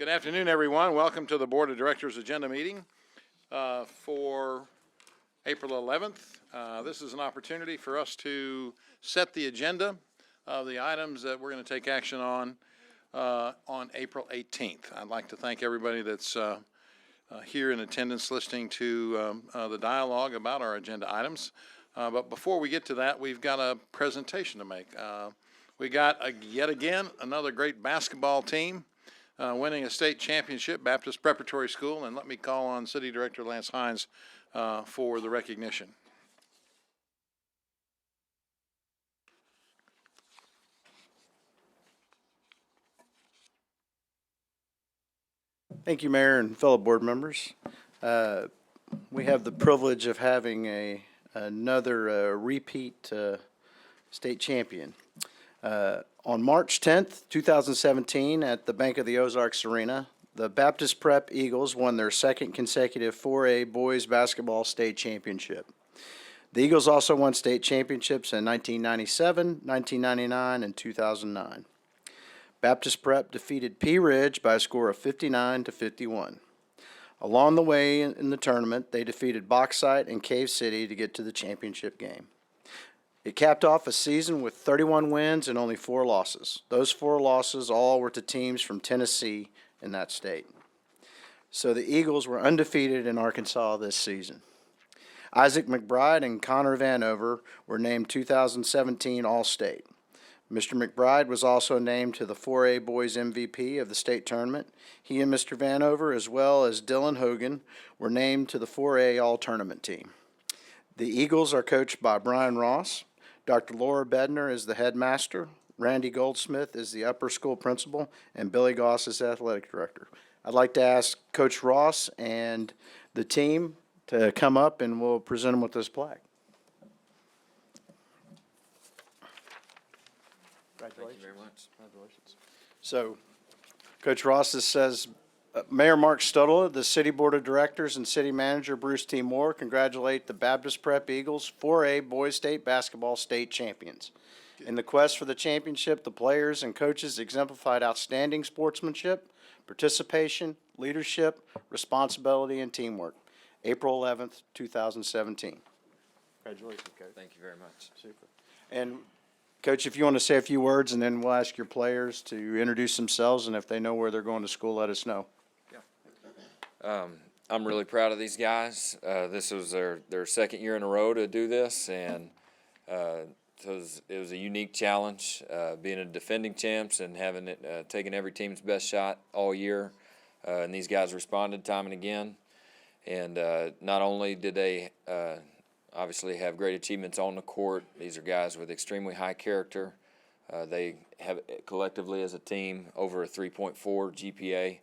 Good afternoon, everyone. Welcome to the Board of Directors agenda meeting for April 11th. This is an opportunity for us to set the agenda of the items that we're going to take action on April 18th. I'd like to thank everybody that's here in attendance listening to the dialogue about our agenda items. But before we get to that, we've got a presentation to make. We got, yet again, another great basketball team winning a state championship, Baptist Preparatory School, and let me call on City Director Lance Hines for the recognition. Thank you, Mayor and fellow board members. We have the privilege of having another repeat state champion. On March 10th, 2017, at the Bank of the Ozarks Arena, the Baptist Prep Eagles won their second consecutive 4A boys basketball state championship. The Eagles also won state championships in 1997, 1999, and 2009. Baptist Prep defeated Pea Ridge by a score of 59-51. Along the way in the tournament, they defeated Bauxite and Cave City to get to the championship game. It capped off a season with 31 wins and only 4 losses. Those 4 losses all were to teams from Tennessee in that state. So the Eagles were undefeated in Arkansas this season. Isaac McBride and Connor Vanover were named 2017 All-State. Mr. McBride was also named to the 4A Boys MVP of the state tournament. He and Mr. Vanover, as well as Dylan Hogan, were named to the 4A All-Tournament team. The Eagles are coached by Brian Ross. Dr. Laura Bednar is the headmaster. Randy Goldsmith is the upper school principal, and Billy Goss is the athletic director. I'd like to ask Coach Ross and the team to come up, and we'll present them with this plaque. Thank you very much. Congratulations. So, Coach Ross, this says, Mayor Mark Studla, the City Board of Directors, and City Manager Bruce T. Moore congratulate the Baptist Prep Eagles 4A Boys State Basketball State Champions. In the quest for the championship, the players and coaches exemplified outstanding sportsmanship, participation, leadership, responsibility, and teamwork. April 11th, 2017. Congratulations, Coach. Thank you very much. Super. And Coach, if you want to say a few words, and then we'll ask your players to introduce themselves, and if they know where they're going to school, let us know. I'm really proud of these guys. This was their second year in a row to do this, and it was a unique challenge, being a defending champs and having it taking every team's best shot all year. And these guys responded time and again. And not only did they obviously have great achievements on the court, these are guys with extremely high character. They have collectively as a team over a 3.4 GPA.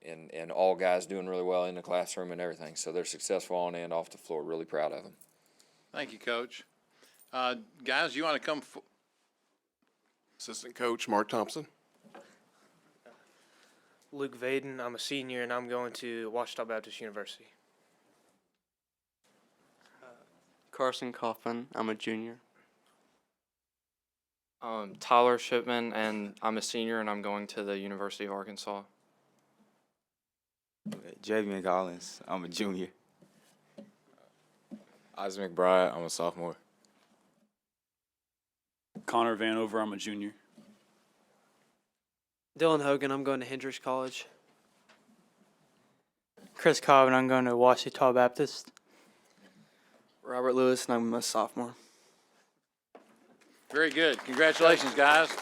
And all guys doing really well in the classroom and everything. So they're successful on and off the floor. Really proud of them. Thank you, Coach. Guys, you want to come? Assistant Coach Mark Thompson. Luke Vaden. I'm a senior, and I'm going to Ouachita Baptist University. Carson Kaufman. I'm a junior. Tyler Shipman, and I'm a senior, and I'm going to the University of Arkansas. Javian Collins, I'm a junior. Isaac McBride, I'm a sophomore. Connor Vanover, I'm a junior. Dylan Hogan, I'm going to Hendrix College. Chris Cobb, and I'm going to Ouachita Baptist. Robert Lewis, and I'm a sophomore. Very good. Congratulations, guys.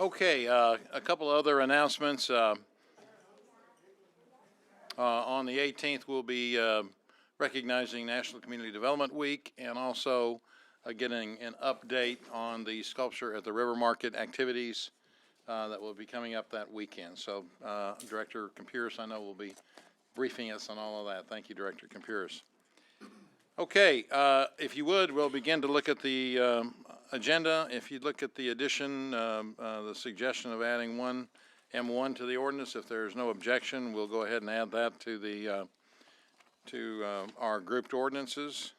Okay, a couple other announcements. On the 18th, we'll be recognizing National Community Development Week, and also getting an update on the Sculpture at the River Market activities that will be coming up that weekend. So Director Campuris, I know, will be briefing us on all of that. Thank you, Director Campuris. Okay, if you would, we'll begin to look at the agenda. If you look at the addition, the suggestion of adding one M1 to the ordinance, if there's no objection, we'll go ahead and add that to the our grouped ordinances.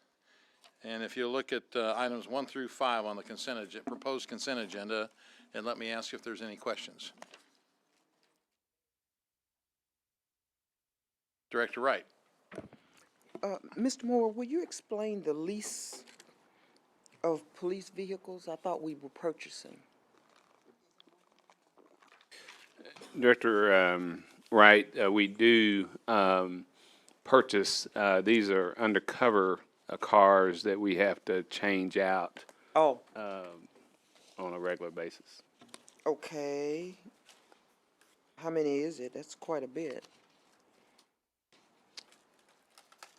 And if you look at items 1 through 5 on the proposed consent agenda, and let me ask if there's any questions. Director Wright. Mr. Moore, will you explain the lease of police vehicles? I thought we were purchasing. Director Wright, we do purchase, these are undercover cars that we have to change out Oh, on a regular basis. okay. How many is it? That's quite a bit.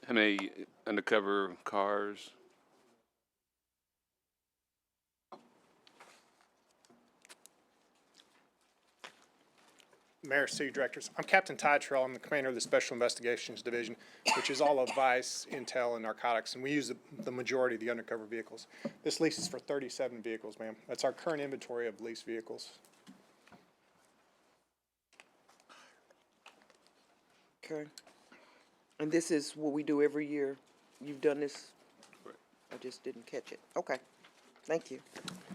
How many undercover cars? Mayor, City Directors. I'm Captain Ty Terrell. I'm the commander of the Special Investigations Division, which is all of Vice, Intel, and Narcotics, and we use the majority of the undercover vehicles. This lease is for 37 vehicles, ma'am. That's our current inventory of leased vehicles. Okay. And this is what we do every year? You've done this? I just didn't catch it. Okay. Thank you.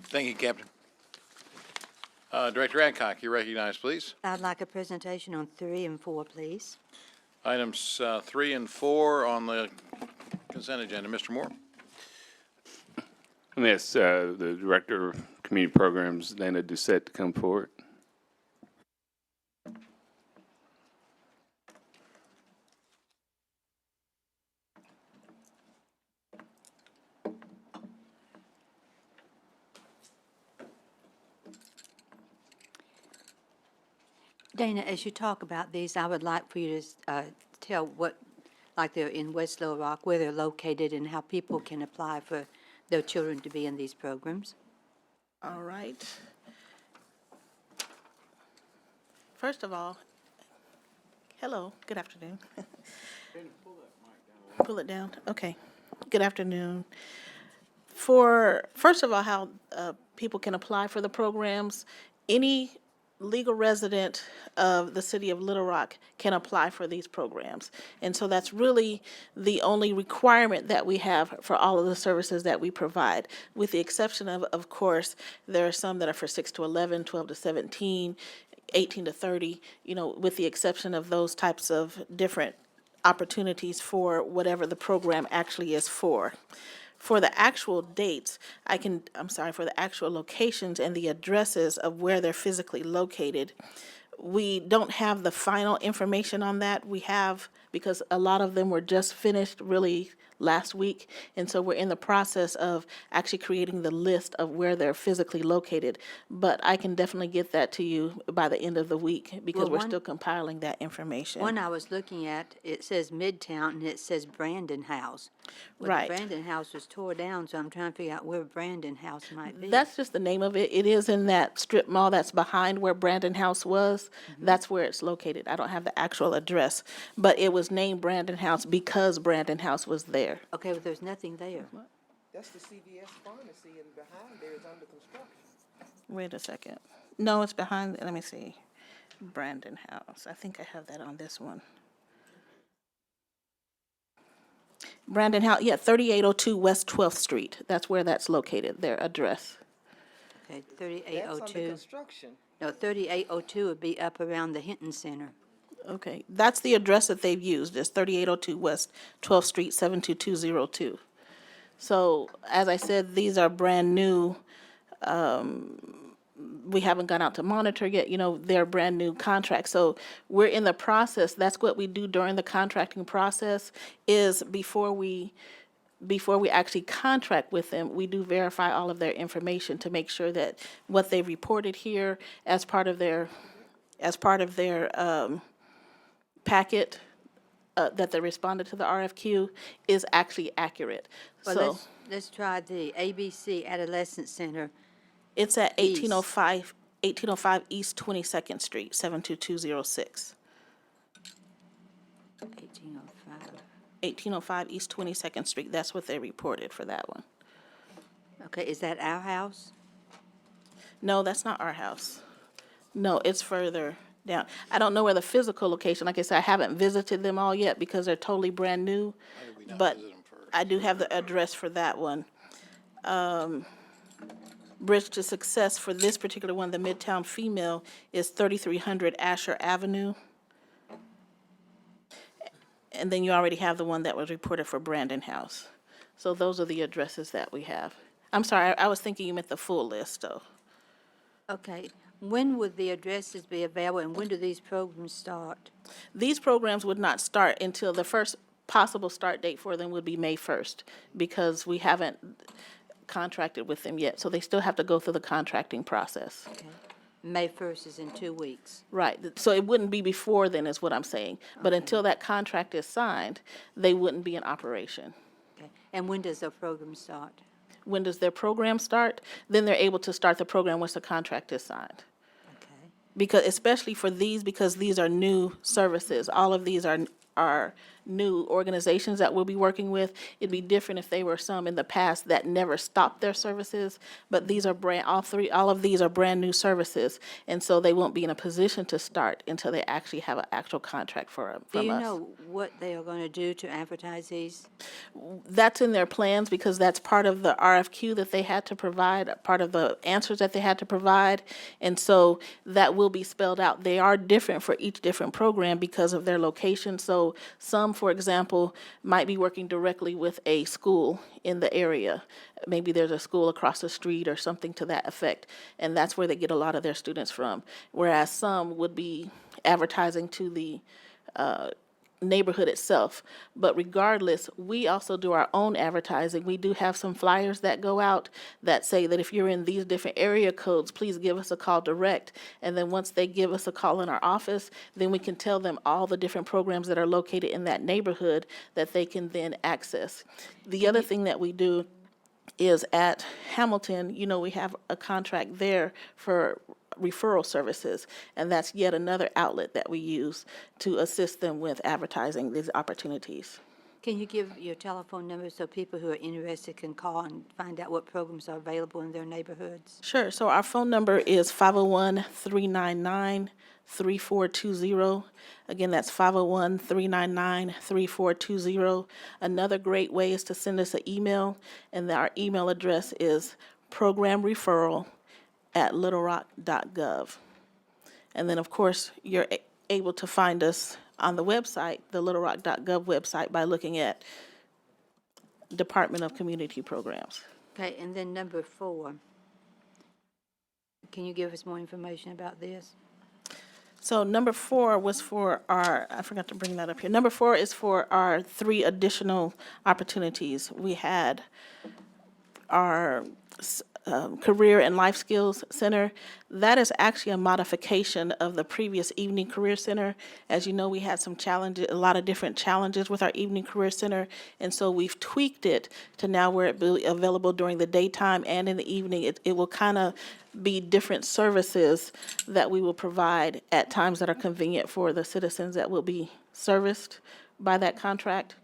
Thank you, Captain. Director Adcock, you're recognized, please. I'd like a presentation on 3 and 4, please. Items 3 and 4 on the consent agenda. Mr. Moore. Let me ask the Director of Community Programs, Dana Doucette, to come forward. Dana, as you talk about these, I would like for you to tell what, like they're in West Little Rock, where they're located and how people can apply for their children to be in these programs. All right. First of all, hello, good afternoon. Pull it down, okay. Good afternoon. First of all, how people can apply for the programs, any legal resident of the city of Little Rock can apply for these programs. And so that's really the only requirement that we have for all of the services that we provide, with the exception of course, there are some that are for 6 to 11, 12 to 17, 18 to 30, you know, with the exception of those types of different opportunities for whatever the program actually is for. For the actual dates, for the actual locations and the addresses of where they're physically located, we don't have the final information on that. We have, because a lot of them were just finished really last week, and so we're in the process of actually creating the list of where they're physically located. But I can definitely get that to you by the end of the week, because we're still compiling that information. One I was looking at, it says Midtown and it says Brandon House. Well, Right. The Brandon House was tore down, so I'm trying to figure out where Brandon House might be. That's just the name of it. It is in that strip mall that's behind where Brandon House was. That's where it's located. I don't have the actual address, but it was named Brandon House because Brandon House was there. Okay, but there's nothing there. That's the CVS pharmacy, and behind there is under construction. Wait a second. No, it's behind, let me see. Brandon House. I think I have that on this one. Brandon House, yeah, 3802 West 12th Street. That's where that's located, their address. Okay, That's under 3802. construction. No, 3802 would be up around the Hinton Center. Okay, that's the address that they've used, is 3802 West 12th Street, 72202. So, as I said, these are brand new. We haven't gone out to monitor yet, you know, they're brand new contracts. So we're in the process, that's what we do during the contracting process, is before we actually contract with them, we do verify all of their information to make sure that what they reported here as part of their packet that they responded to the RFQ is actually accurate. Well, So let's try the ABC Adolescent Center. it's at East. 1805 East 22nd Street, 72206. 1805. 1805 East 22nd Street, that's what they reported for that one. Okay, is that our house? No, that's not our house. No, it's further down. I don't know where the physical location, like I said, I haven't visited them all yet because they're totally brand new. But I do have the address for that one. Bridge to Success for this particular one, the Midtown Female, is 3300 Asher Avenue. And then you already have the one that was reported for Brandon House. So those are the addresses that we have. I'm sorry, I was thinking you meant the full list, though. Okay, when would the addresses be available and when do these programs start? These programs would not start until the first possible start date for them would be May 1st, because we haven't contracted with them yet, so they still have to go through the contracting process. May 1st is in 2 weeks. Right, so it wouldn't be before then is what I'm saying, but until that contract is signed, they wouldn't be in operation. Okay, and when does the program start? When does their program start? Then they're able to start the program once the contract is signed. Okay. Because, especially for these, because these are new services, all of these are new organizations that we'll be working with. It'd be different if they were some in the past that never stopped their services, but these are all of these are brand new services, and so they won't be in a position to start until they actually have an actual contract from us. Do you know what they are going to do to advertise these? That's in their plans because that's part of the RFQ that they had to provide, part of the answers that they had to provide, and so that will be spelled out. They are different for each different program because of their location, so some, for example, might be working directly with a school in the area. Maybe there's a school across the street or something to that effect, and that's where they get a lot of their students from. Whereas some would be advertising to the neighborhood itself. But regardless, we also do our own advertising. We do have some flyers that go out that say that if you're in these different area codes, please give us a call direct. And then once they give us a call in our office, then we can tell them all the different programs that are located in that neighborhood that they can then access. The other thing that we do is at Hamilton, we have a contract there for referral services, and that's yet another outlet that we use to assist them with advertising these opportunities. Can you give your telephone number so people who are interested can call and find out what programs are available in their neighborhoods? Sure. So our phone number is 501-399-3420. Again, that's 501-399-3420. Another great way is to send us an email, and our email address is programreferral@littlerock.gov. And then, of course, you're able to find us on the website, the littlerock.gov website, by looking at Department of Community Programs. Okay, and then number 4. Can you give us more information about this? So number 4 was for I forgot to bring that up here. Number 4 is for our 3 additional opportunities. We had our Career and Life Skills Center. That is actually a modification of the previous Evening Career Center. As you know, we had some challenges, a lot of different challenges with our Evening Career Center, and so we've tweaked it to now where it will be available during the daytime and in the evening. It will kind of be different services that we will provide at times that are convenient for the citizens that will be serviced by that contract.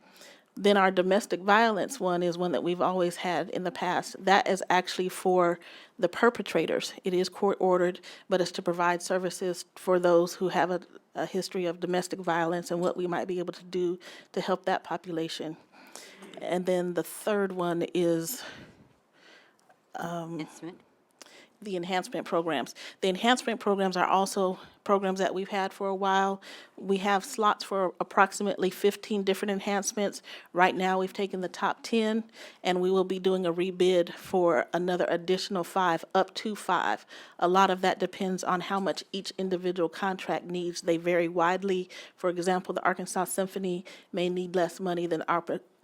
Then our domestic violence one is one that we've always had in the past. That is actually for the perpetrators. It is court-ordered, but it's to provide services for those who have a history of domestic violence and what we might be able to do to help that population. And then the third one is the enhancement programs. The enhancement programs are also programs that we've had for a while. We have slots for approximately 15 different enhancements. Right now, we've taken the top 10, and we will be doing a rebid for another additional 5, up to 5. A lot of that depends on how much each individual contract needs. They vary widely. For example, the Arkansas Symphony may need less money than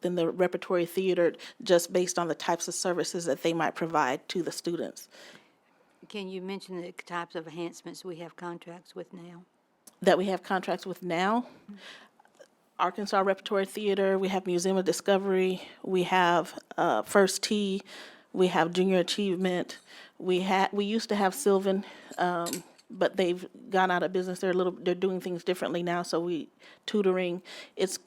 the Repertory Theater, just based on the types of services that they might provide to the students. Can you mention the types of enhancements we have contracts with now? That we have contracts with now? Arkansas Repertory Theater, we have Museum of Discovery, we have First Tee, we have Junior Achievement, we used to have Sylvan, but they've gone out of business. They're doing things differently now, so tutoring. It's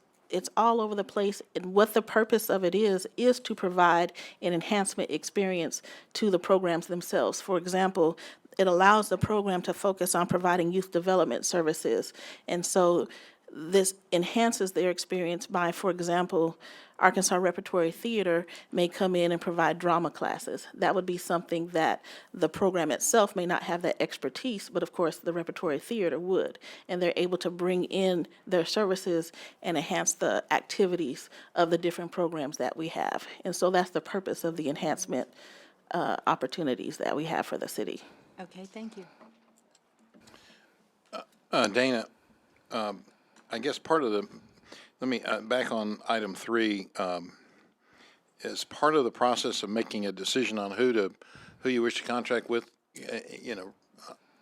all over the place, and what the purpose of it is to provide an enhancement experience to the programs themselves. For example, it allows the program to focus on providing youth development services, and so this enhances their experience by, for example, Arkansas Repertory Theater may come in and provide drama classes. That would be something that the program itself may not have that expertise, but of course the Repertory Theater would. And they're able to bring in their services and enhance the activities of the different programs that we have. And so that's the purpose of the enhancement opportunities that we have for the city. Okay, thank you. Dana, I guess part of the, back on item 3, as part of the process of making a decision on who you wish to contract with,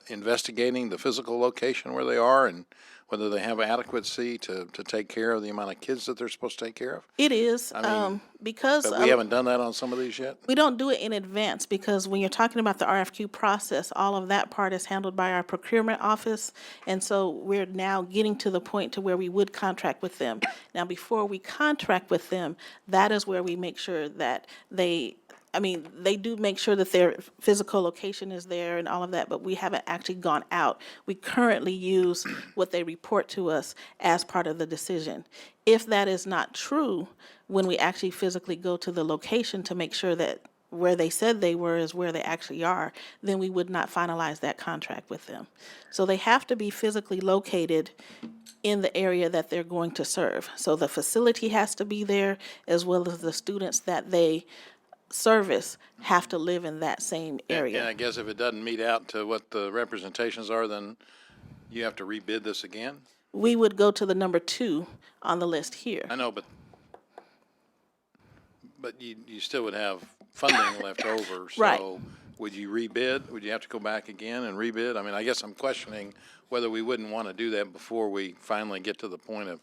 investigating the physical location where they are and whether they have adequacy to take care of the amount of kids that they're supposed to take care of? It is, because. But we haven't done that on some of these yet? We don't do it in advance because when you're talking about the RFQ process, all of that part is handled by our procurement office. And so we're now getting to the point to where we would contract with them. Now, before we contract with them, that is where we make sure that they do make sure that their physical location is there and all of that, but we haven't actually gone out. We currently use what they report to us as part of the decision. If that is not true, when we actually physically go to the location to make sure that where they said they were is where they actually are, then we would not finalize that contract with them. So they have to be physically located in the area that they're going to serve. So the facility has to be there, as well as the students that they service have to live in that same area. And I guess if it doesn't meet out to what the representations are, then you have to rebid this again? We would go to the number 2 on the list here. I know, but you still would have funding left over. Right. So would you rebid? Would you have to go back again and rebid? I mean, I guess I'm questioning whether we wouldn't want to do that before we finally get to the point of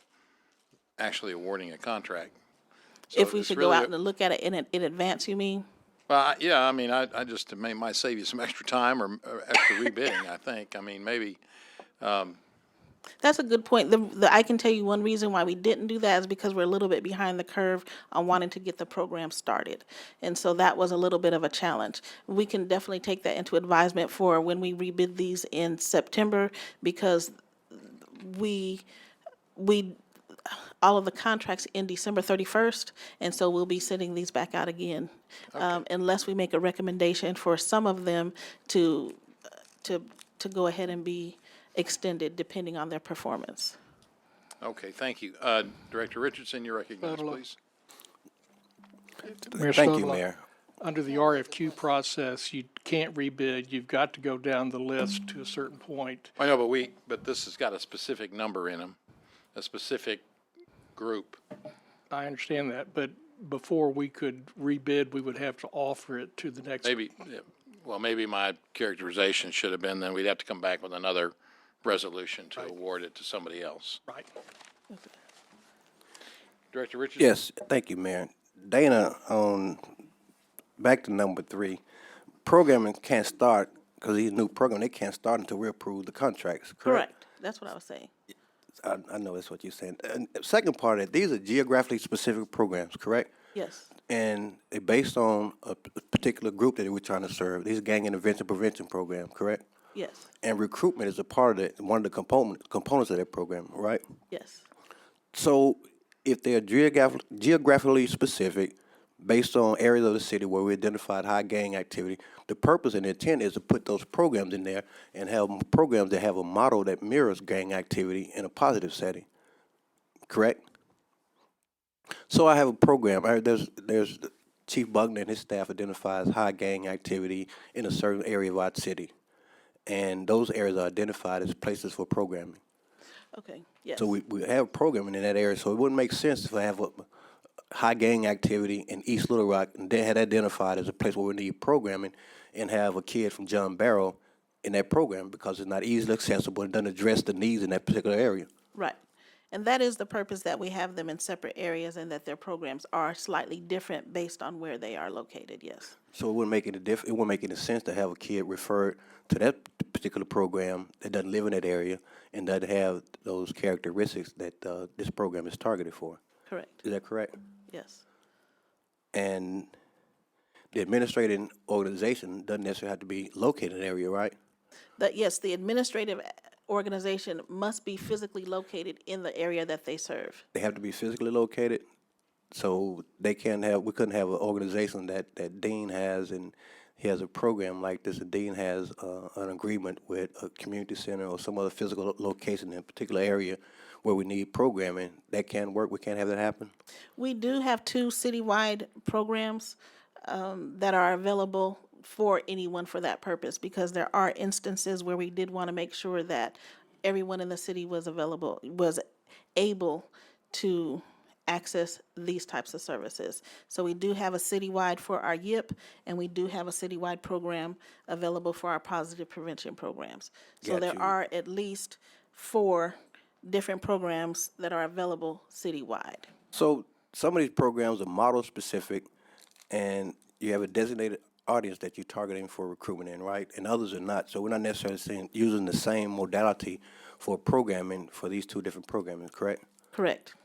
actually awarding a contract. So If we it's should really go out and look at it in advance, you mean? Well, yeah, I mean, I just, it might save you some extra time or extra rebidding, I think. I mean, maybe, That's a good point. I can tell you one reason why we didn't do that is because we're a little bit behind the curve on wanting to get the program started. And so that was a little bit of a challenge. We can definitely take that into advisement for when we rebid these in September, because all of the contracts end December 31st, and so we'll be sending these back out again. Unless we make a recommendation for some of them to go ahead and be extended depending on their performance. okay, thank you. Director Richardson, you're recognized, please. Thank you, Mayor. Under the RFQ process, you can't rebid. You've got to go down the list to a certain point. I know, but this has got a specific number in them, a specific group. I understand that, but before we could rebid, we would have to offer it to the next. Maybe my characterization should have been then we'd have to come back with another resolution to award it to somebody else. Right. Director Richardson? Yes, thank you, Mayor. Dana, back to number 3, programming can't start, because these new programs, they can't start until we approve the contracts, correct? Correct. That's what I was saying. I know that's what you're saying. And second part of it, these are geographically specific programs, correct? Yes. And they're based on a particular group that we're trying to serve. These are gang intervention prevention program, correct? Yes. And recruitment is a part of it, one of the components of that program, right? Yes. So if they're geographically specific, based on areas of the city where we identified high gang activity, the purpose and intent is to put those programs in there and have programs that have a model that mirrors gang activity in a positive setting, correct? So I have a program. There's Chief Buckner and his staff identifies high gang activity in a certain area of our city, and those areas are identified as places for programming. Okay. Yes. So we have programming in that area, so it wouldn't make sense to have a high gang activity in East Little Rock and they had identified as a place where we need programming and have a kid from John Barrow in that program because it's not easily accessible and doesn't address the needs in that particular area. Right. And that is the purpose that we have them in separate areas and that their programs are slightly different based on where they are located, yes. So it wouldn't make any it wouldn't make any sense to have a kid referred to that particular program that doesn't live in that area and doesn't have those characteristics that this program is targeted for. Correct, Is that correct? yes. And the administrating organization doesn't necessarily have to be located in the area, right? That, yes, the administrative organization must be physically located in the area that they serve. They have to be physically located, so they can't have, we couldn't have an organization that Dean has, and he has a program like this, and Dean has an agreement with a community center or some other physical location in a particular area where we need programming. That can't work, we can't have that happen? We do have 2 citywide programs that are available for anyone for that purpose, because there are instances where we did want to make sure that everyone in the city was able to access these types of services. So we do have a citywide for our YIP, and we do have a citywide program available for our positive prevention programs. So Got there you. are at least 4 different programs that are available citywide. So some of these programs are model specific, and you have a designated audience that you're targeting for recruitment in, right? And others are not. So we're not necessarily using the same modality for programming for these 2 different programming, correct? Correct.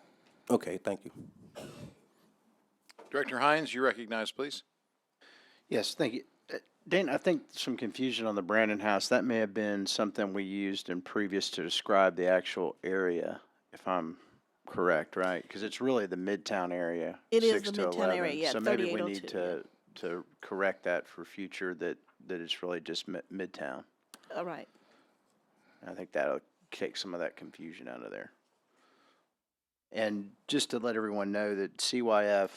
Okay, thank you. Director Hines, you recognize, please. Yes, thank you. Dane, I think some confusion on the Brandon House. That may have been something we used in previous to describe the actual area, if I'm correct, right? Because it's really the Midtown area. It is 6 the to Midtown 11. area, yeah, So maybe we need 3802, to correct that for future, that it's really just Midtown. All right. I think that'll take some of that confusion out of there. And just to let everyone know that CYF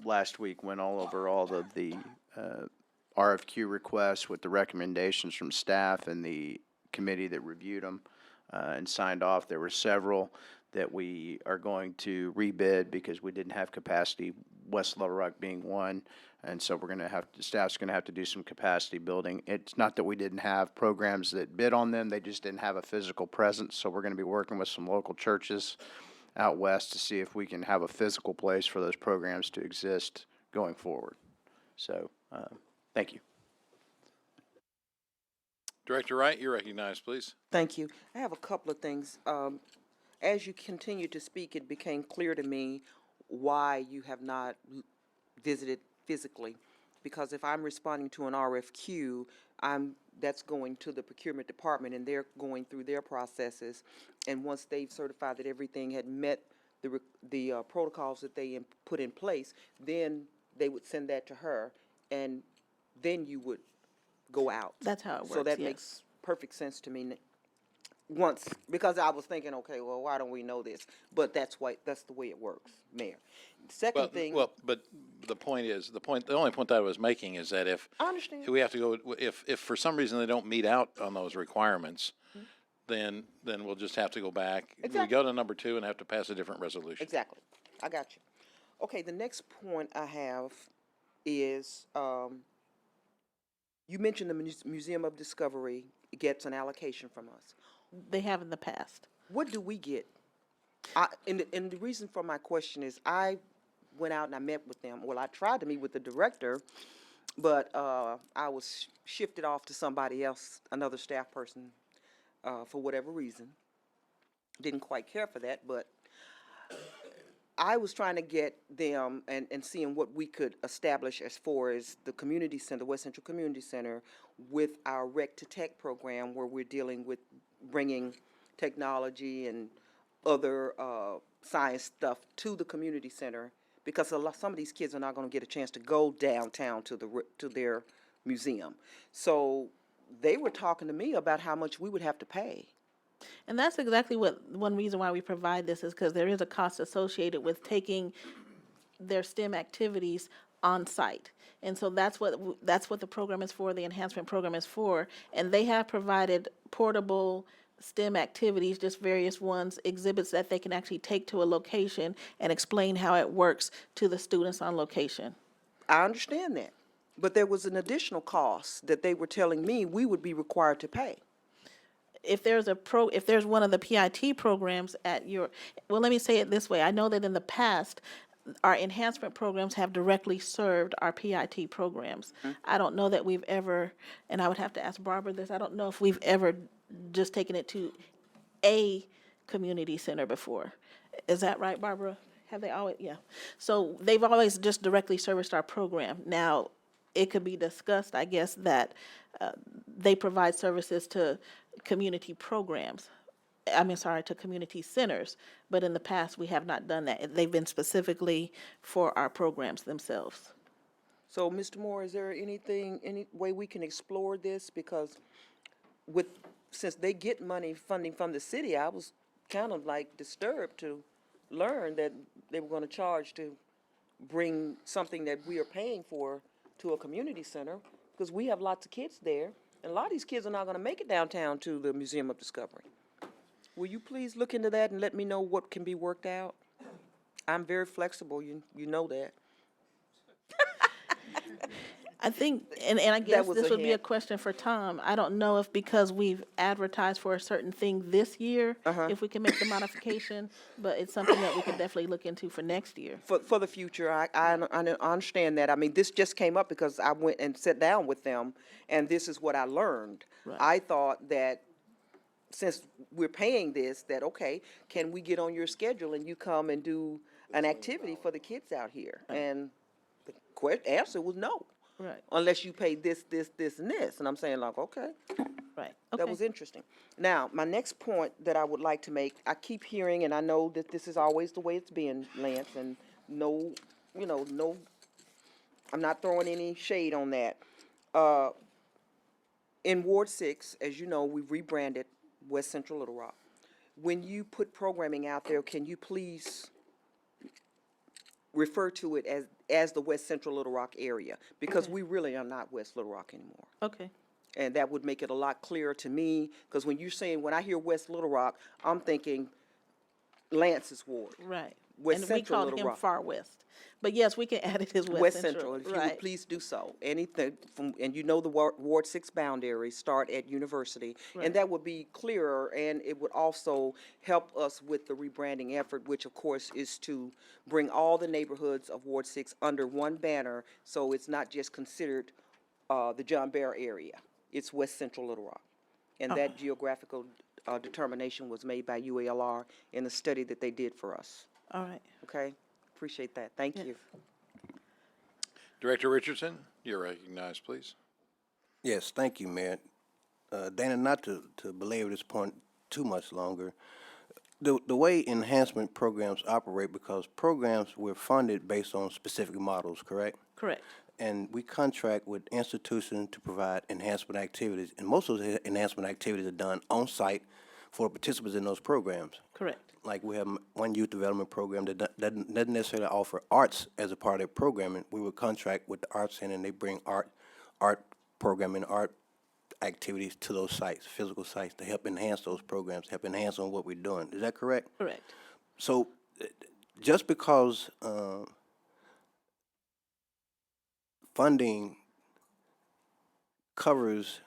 last week went all over all of the RFQ requests with the recommendations from staff and the committee that reviewed them and signed off. There were several that we are going to rebid because we didn't have capacity, West Little Rock being one. And so we're going to have to, staff's going to have to do some capacity building. It's not that we didn't have programs that bid on them, they just didn't have a physical presence. So we're going to be working with some local churches out west to see if we can have a physical place for those programs to exist going forward. So, thank you. Director Wright, you recognize, please. Thank you. I have a couple of things. As you continued to speak, it became clear to me why you have not visited physically. Because if I'm responding to an RFQ, that's going to the procurement department, and they're going through their processes. And once they've certified that everything had met the protocols that they put in place, then they would send that to her, and then you would go out. That's how it works, So that yes. makes perfect sense to me. Once, because I was thinking, okay, well, why don't we know this? But that's the way it works, Mayor. Second thing. Well, but the point is, the only point that I was making is that if I understand. we have to go, if for some reason they don't meet out on those requirements, then we'll just have to go back. We Exactly. go to number 2 and have to pass a different resolution. Exactly. I got you. Okay, the next point I have is, you mentioned the Museum of Discovery gets an allocation from us. They have in the past. What do we get? And the reason for my question is I went out and I met with them. Well, I tried to meet with the director, but I was shifted off to somebody else, another staff person, for whatever reason. Didn't quite care for that, but I was trying to get them and seeing what we could establish as far as the community center, West Central Community Center, with our Rec to Tech program, where we're dealing with bringing technology and other science stuff to the community center, because some of these kids are not going to get a chance to go downtown to their museum. So they were talking to me about how much we would have to pay. And that's exactly one reason why we provide this, is because there is a cost associated with taking their STEM activities on site. And so that's what the program is for, the enhancement program is for. And they have provided portable STEM activities, just various ones, exhibits that they can actually take to a location and explain how it works to the students on location. I understand that. But there was an additional cost that they were telling me we would be required to pay. if there's if there's one of the PIT programs at your, well, let me say it this way. I know that in the past, our enhancement programs have directly served our PIT programs. I don't know that we've ever, and I would have to ask Barbara this, I don't know if we've ever just taken it to a community center before. Is that right, Barbara? Have they always, yeah. So they've always just directly serviced our program. Now, it could be discussed, I guess, that they provide services to community programs. To community centers, but in the past, we have not done that. They've been specifically for our programs themselves. So, Mr. Moore, is there any way we can explore this? Because since they get funding from the city, I was kind of like disturbed to learn that they were gonna charge to bring something that we are paying for to a community center, because we have lots of kids there, and a lot of these kids are not gonna make it downtown to the Museum of Discovery. Will you please look into that and let me know what can be worked out? I'm very flexible, you know that. I think, and I guess was this a would be a hint. question for Tom. I don't know if because we've advertised for a certain thing this year, if we can make the modification, but it's something that we could definitely look into for next year. For the future, I understand that. I mean, this just came up because I went and sat down with them, and this is what I learned. Right. I thought that since we're paying this, that, okay, can we get on your schedule and you come and do an activity for the kids out here? And the answer was no. Right. Unless you pay this, and this. And I'm saying like, okay. Right. That was interesting. Now, my next point that I would like to make, I keep hearing, and I know that this is always the way it's been, Lance, and no, I'm not throwing any shade on that. In Ward 6, as you know, we've rebranded West Central Little Rock. When you put programming out there, can you please refer to it as the West Central Little Rock area? Because we really are not West Little Rock anymore. Okay. And that would make it a lot clearer to me, because when I hear West Little Rock, I'm thinking Lance's ward. Right. West And Central we Little called him Rock. Far West. But yes, we can add it as West Central, if you would Right. please do so. Anything from, and you know the Ward 6 boundaries start at University. Right. And that would be clearer, and it would also help us with the rebranding effort, which of course is to bring all the neighborhoods of Ward 6 under one banner, so it's not just considered the John Bear area. It's West Central Little Rock. And that geographical determination was made by UALR in a study that they did for us. All right. Okay? Appreciate that. Thank you. Director Richardson, you're recognized, please. Yes, thank you, Mayor. Dana, not to belabor this point too much longer, the way enhancement programs operate, because programs were funded based on specific models, correct? Correct. And we contract with institutions to provide enhancement activities, and most of those enhancement activities are done on-site for participants in those programs. Correct. Like we have one youth development program that doesn't necessarily offer arts as a part of their programming. We would contract with the Arts Center, and they bring art programming, art activities to those sites, physical sites, to help enhance those programs, help enhance on what we're doing. Is that correct? Correct. So just because funding covers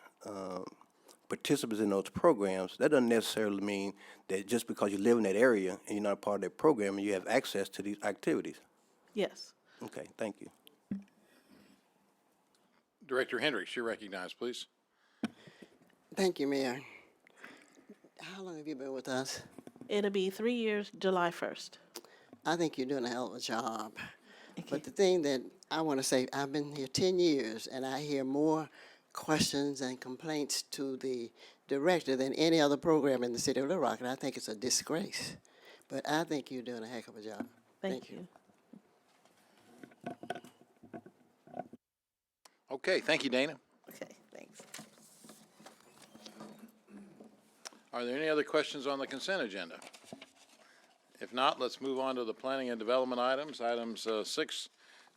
participants in those programs, that doesn't necessarily mean that just because you live in that area and you're not a part of that program, you have access to these activities. Yes. Okay, thank you. Director Hendricks, you're recognized, please. Thank you, Mayor. How long have you been with us? It'll be 3 years, July 1st. I think you're doing a hell of a job. But the thing that I want to say, I've been here 10 years, and I hear more questions and complaints to the director than any other program in the city of Little Rock, and I think it's a disgrace. But I think you're doing a heck of a job. Thank you. Okay, thank you, Dana. Okay, thanks. Are there any other questions on the consent agenda? If not, let's move on to the planning and development items, items 6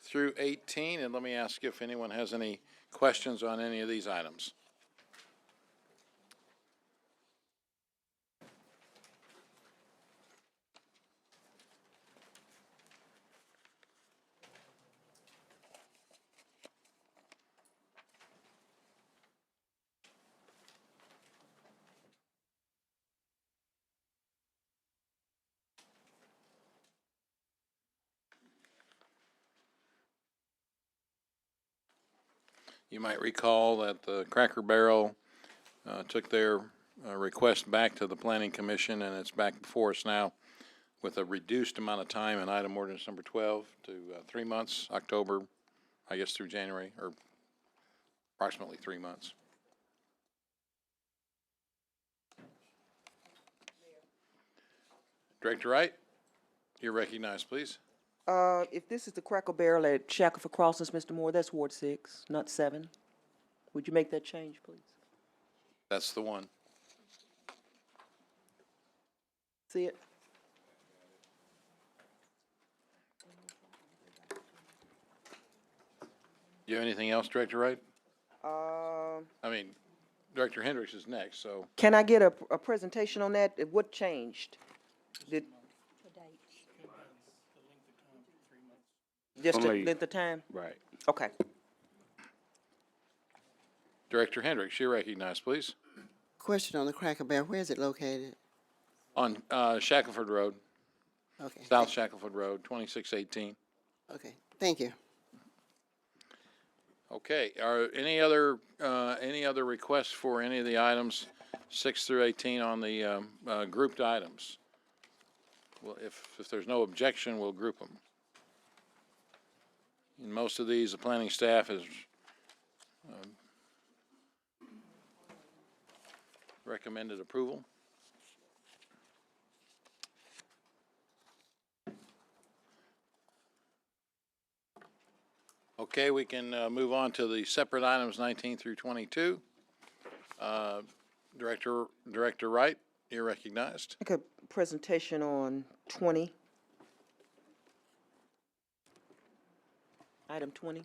through 18, and let me ask if anyone has any questions on any of these items. You might recall that the Cracker Barrel took their request back to the Planning Commission, and it's back before us now with a reduced amount of time in item ordinance number 12 to 3 months, October, I guess through January, or approximately 3 months. Director Wright, you're recognized, please. If this is the Cracker Barrel at Shackelford Crossings, Mr. Moore, that's Ward 6, not 7. Would you make that change, please? That's the one. See it? You have anything else, Director Wright? Uh, I mean, Director Hendricks is next, so. Can I get a presentation on that? What changed? Did, just the Only- length of time? Right. Okay. Director Hendricks, you're recognized, please. Question on the Cracker Barrel, where is it located? On Shackelford Road, Okay, South Shackelford Road, 2618. okay, thank you. Okay, are any other requests for any of the items 6 through 18 on the grouped items? Well, if there's no objection, we'll group them. In most of these, the planning staff has recommended approval. Okay, we can move on to the separate items 19 through 22. Director Wright, you're recognized. Make a presentation on 20. Item 20.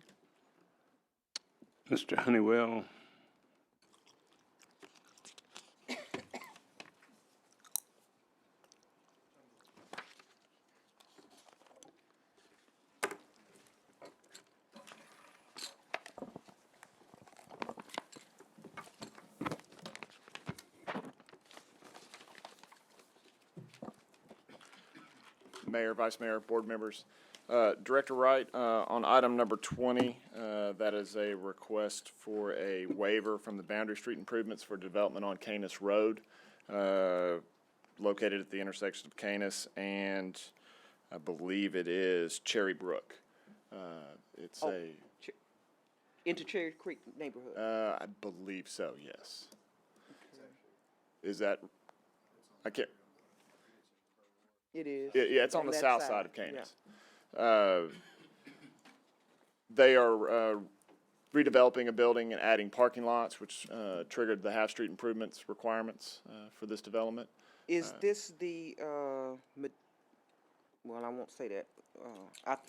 Mr. Honeywell. Mayor, Vice Mayor, board members. Director Wright, on item number 20, that is a request for a waiver from the Boundary Street improvements for development on Canis Road, located at the intersection of Canis and I believe it is Cherry Brook. It's Oh. Into Cherry Creek neighborhood. I believe so, yes. Is that, I can't, It is. yeah, it's on the that south side of yeah. Canis. They are redeveloping a building and adding parking lots, which triggered the half-street improvements requirements for this development. Is this the, well, I won't say that.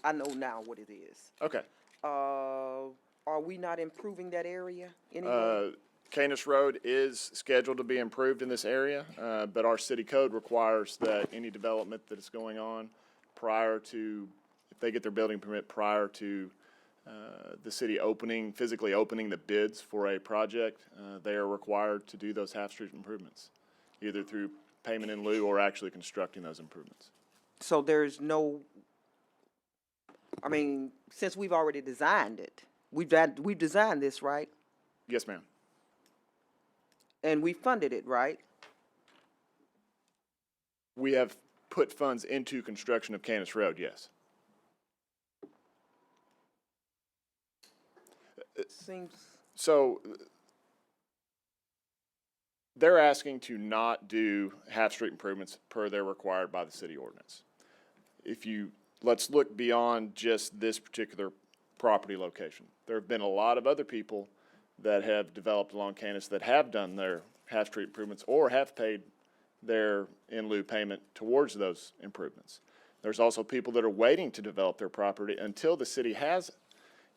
I know now what it is. Okay. Are we not improving that area anyway? Canis Road is scheduled to be improved in this area, but our city code requires that any development that is going on prior to, if they get their building permit prior to the city physically opening the bids for a project, they are required to do those half-street improvements, either through payment in lieu or actually constructing those improvements. So there's no, I mean, since we've already designed it, we've designed this, right? Yes, ma'am. And we funded it, right? We have put funds into construction of Canis Road, yes. Seems, So they're asking to not do half-street improvements per they're required by the city ordinance. Let's look beyond just this particular property location. There have been a lot of other people that have developed along Canis that have done their half-street improvements or have paid their in lieu payment towards those improvements. There's also people that are waiting to develop their property until the city has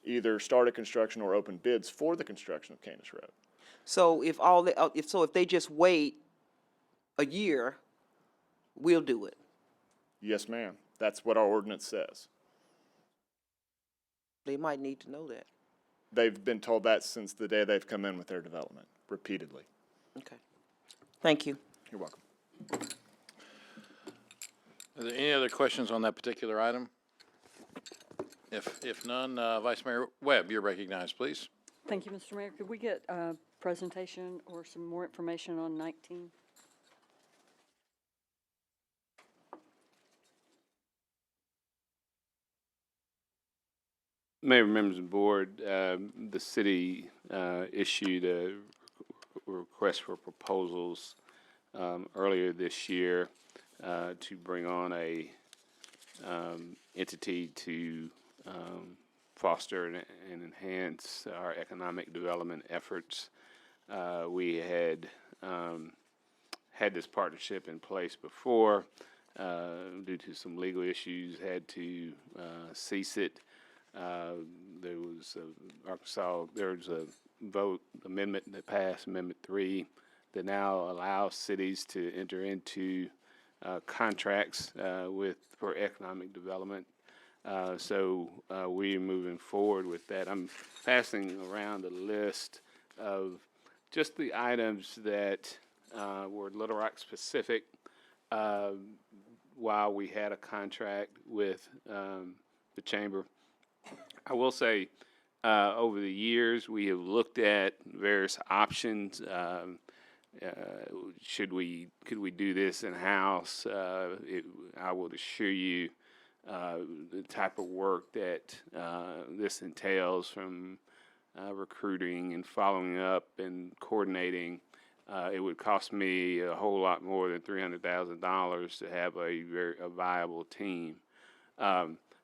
either started construction or opened bids for the construction of Canis Road. so if they just wait a year, we'll do it. Yes, ma'am. That's what our ordinance says. They might need to know that. They've been told that since the day they've come in with their development, repeatedly. Okay. Thank you. You're welcome. Are there any other questions on that particular item? If none, Vice Mayor Webb, you're recognized, please. Thank you, Mr. Mayor. Could we get a presentation or some more information on 19? Mayor, members of the board, the city issued a request for proposals earlier this year to bring on a entity to foster and enhance our economic development efforts. We had had this partnership in place before. Due to some legal issues, had to cease it. There was a vote amendment that passed, Amendment 3, that now allows cities to enter into contracts for economic development. So we're moving forward with that. I'm passing around a list of just the items that were Little Rock specific while we had a contract with the chamber. I will say, over the years, we have looked at various options. Could we do this in-house? I will assure you, the type of work that this entails, from recruiting and following up and coordinating, it would cost me a whole lot more than $300,000 to have a viable team.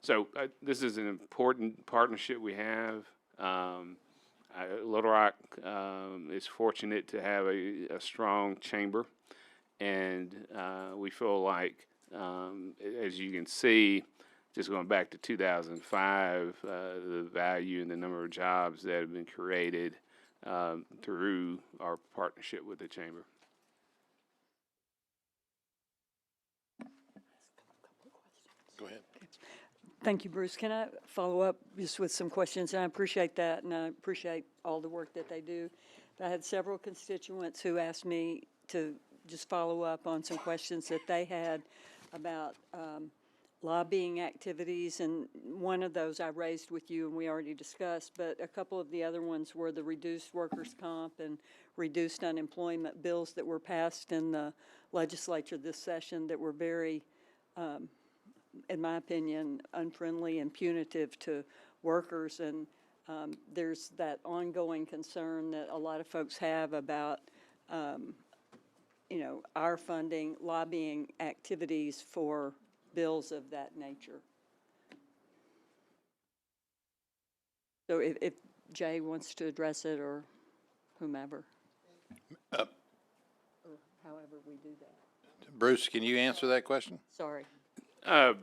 So this is an important partnership we have. Little Rock is fortunate to have a strong chamber, and we feel like, as you can see, just going back to 2005, the value and the number of jobs that have been created through our partnership with the chamber. Go ahead. Thank you, Bruce. Can I follow up just with some questions? And I appreciate that, and I appreciate all the work that they do. I had several constituents who asked me to just follow up on some questions that they had about lobbying activities, and one of those I raised with you and we already discussed, but a couple of the other ones were the reduced workers' comp and reduced unemployment bills that were passed in the legislature this session that were very, in my opinion, unfriendly and punitive to workers. And there's that ongoing concern that a lot of folks have about, our funding lobbying activities for bills of that nature. So if Jay wants to address it, or whomever, or however we do that. Bruce, can you answer that question? Sorry. The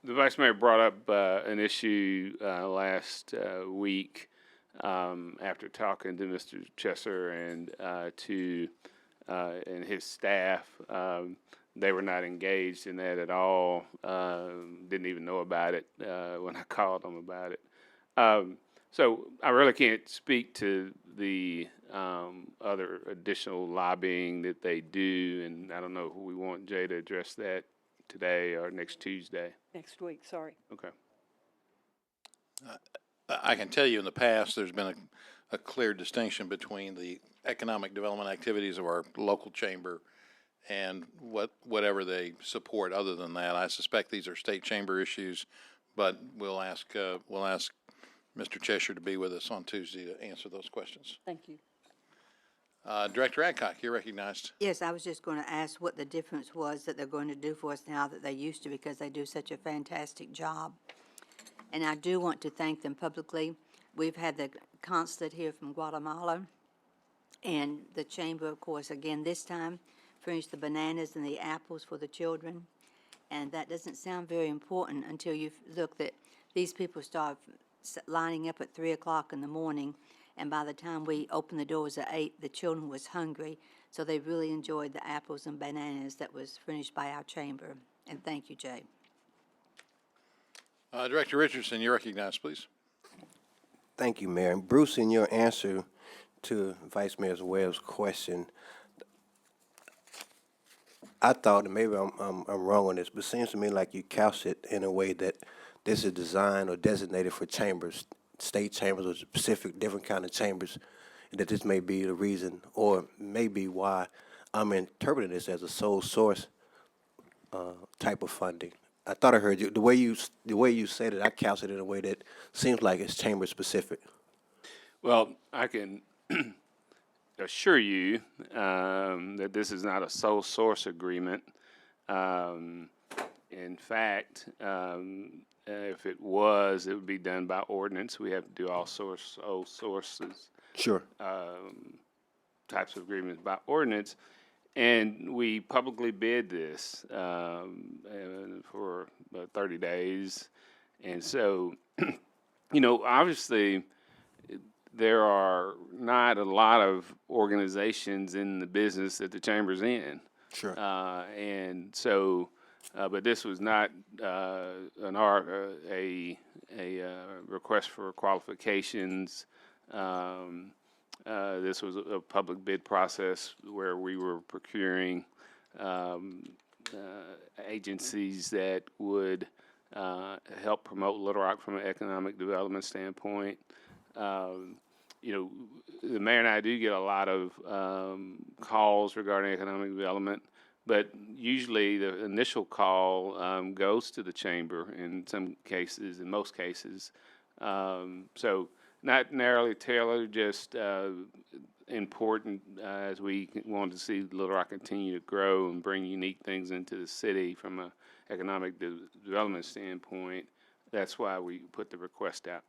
Vice Mayor brought up an issue last week after talking to Mr. Chesser and his staff. They were not engaged in that at all. Didn't even know about it when I called them about it. So I really can't speak to the other additional lobbying that they do, and I don't know who we want Jay to address that today or next Tuesday. Next week, sorry. Okay. I can tell you in the past, there's been a clear distinction between the economic development activities of our local chamber and whatever they support. Other than that, I suspect these are state chamber issues, but we'll ask Mr. Cheshire to be with us on Tuesday to answer those questions. Thank you. Director Adcock, you're recognized. Yes, I was just going to ask what the difference was that they're going to do for us now that they used to, because they do such a fantastic job. And I do want to thank them publicly. We've had the consulate here from Guatemala, and the chamber, of course, again this time, furnished the bananas and the apples for the children. And that doesn't sound very important until you look that these people start lining up at 3 o'clock in the morning, and by the time we opened the doors at 8, the children was hungry. So they really enjoyed the apples and bananas that was furnished by our chamber. And thank you, Jay. Director Richardson, you're recognized, please. Thank you, Mayor. And Bruce, in your answer to Vice Mayor Webb's question, I thought, and maybe I'm wrong on this, but it seems to me like you couched it in a way that this is designed or designated for chambers state chambers or specific different kind of chambers, and that this may be the reason or maybe why I'm interpreting this as a sole source type of funding. I thought I heard you the way you said it. I couched it in a way that seems like it's chamber specific. Well, I can assure you that this is not a sole source agreement. In fact, if it was, it would be done by ordinance. We have to do all sources. Sure. Types of agreements by ordinance. And we publicly bid this for 30 days. And so, obviously, there are not a lot of organizations in the business that the chamber's in. Sure. And so, but this was not a request for qualifications. This was a public bid process where we were procuring agencies that would help promote Little Rock from an economic development standpoint. The mayor and I do get a lot of calls regarding economic development, but usually the initial call goes to the chamber in most cases. So not narrowly tailored, just important as we want to see Little Rock continue to grow and bring unique things into the city from an economic development standpoint. That's why we put the request out.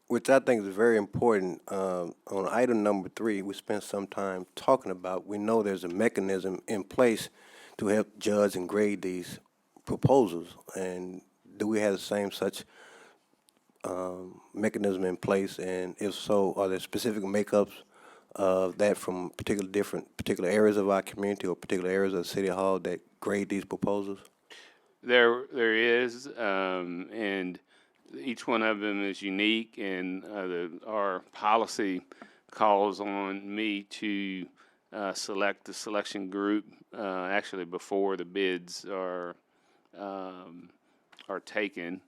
Which I think is very important. On item number 3, we spent some time talking about, we know there's a mechanism in place to help judge and grade these proposals. And do we have the same such mechanism in place? And if so, are there specific makeups of that from particular areas of our community or particular areas of City Hall that grade these proposals? There is, and each one of them is unique, and our policy calls on me to select the selection group actually before the bids are taken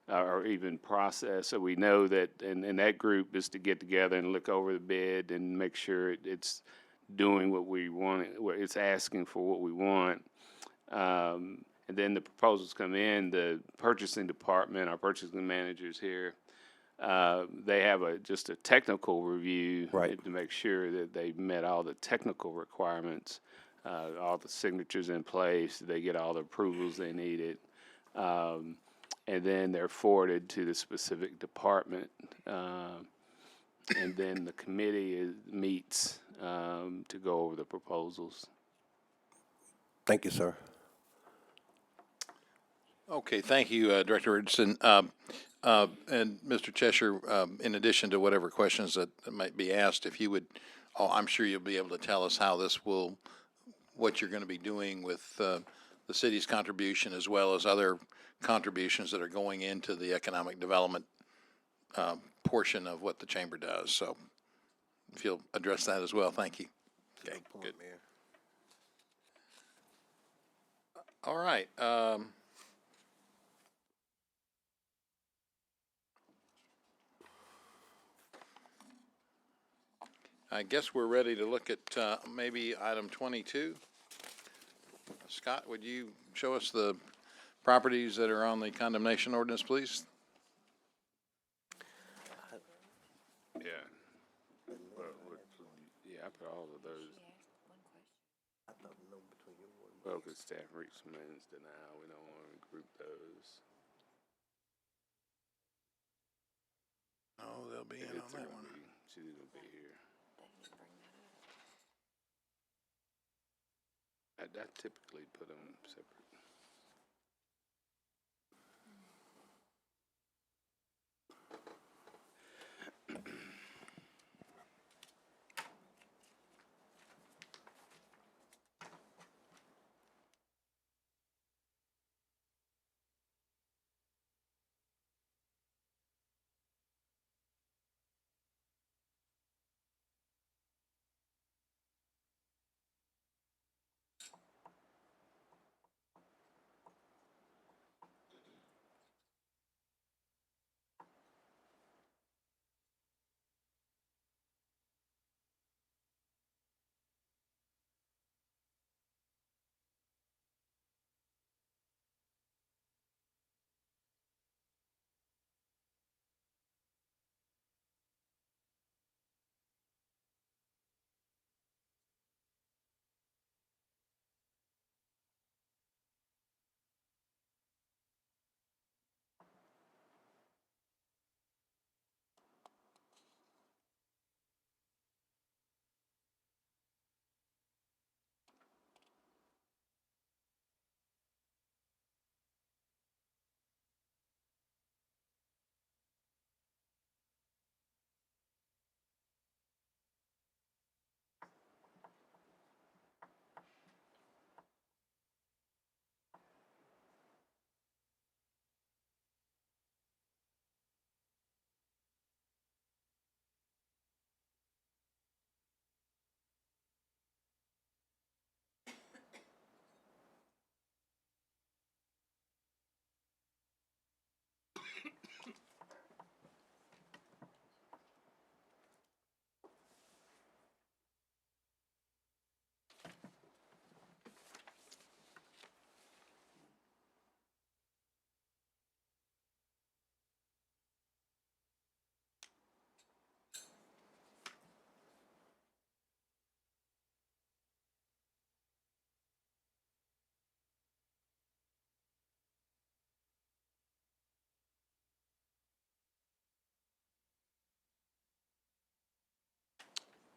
or even processed. So we know that, and that group is to get together and look over the bid and make sure it's doing what we want, it's asking for what we want. And then the proposals come in, the purchasing department, our purchasing managers here, they have just a technical review to make sure that they've met all the technical requirements, all the signatures in place, they get all the approvals they needed. And then they're forwarded to the specific department. And then the committee meets to go over the proposals. Thank you, sir. Okay, thank you, Director Richardson. And Mr. Cheshire, in addition to whatever questions that might be asked, if you would, I'm sure you'll be able to tell us how what you're going to be doing with the city's contribution as well as other contributions that are going into the economic development portion of what the chamber does. So if you'll address that as well, thank you. Okay, good. All right. I guess we're ready to look at maybe item 22. Scott, would you show us the properties that are on the condemnation ordinance, please? Yeah. Yeah, I put all of those. Well, because staff reached some ends denial, we don't want to group those. Oh, they'll be in on that one. She's going to be here. I typically put them separate.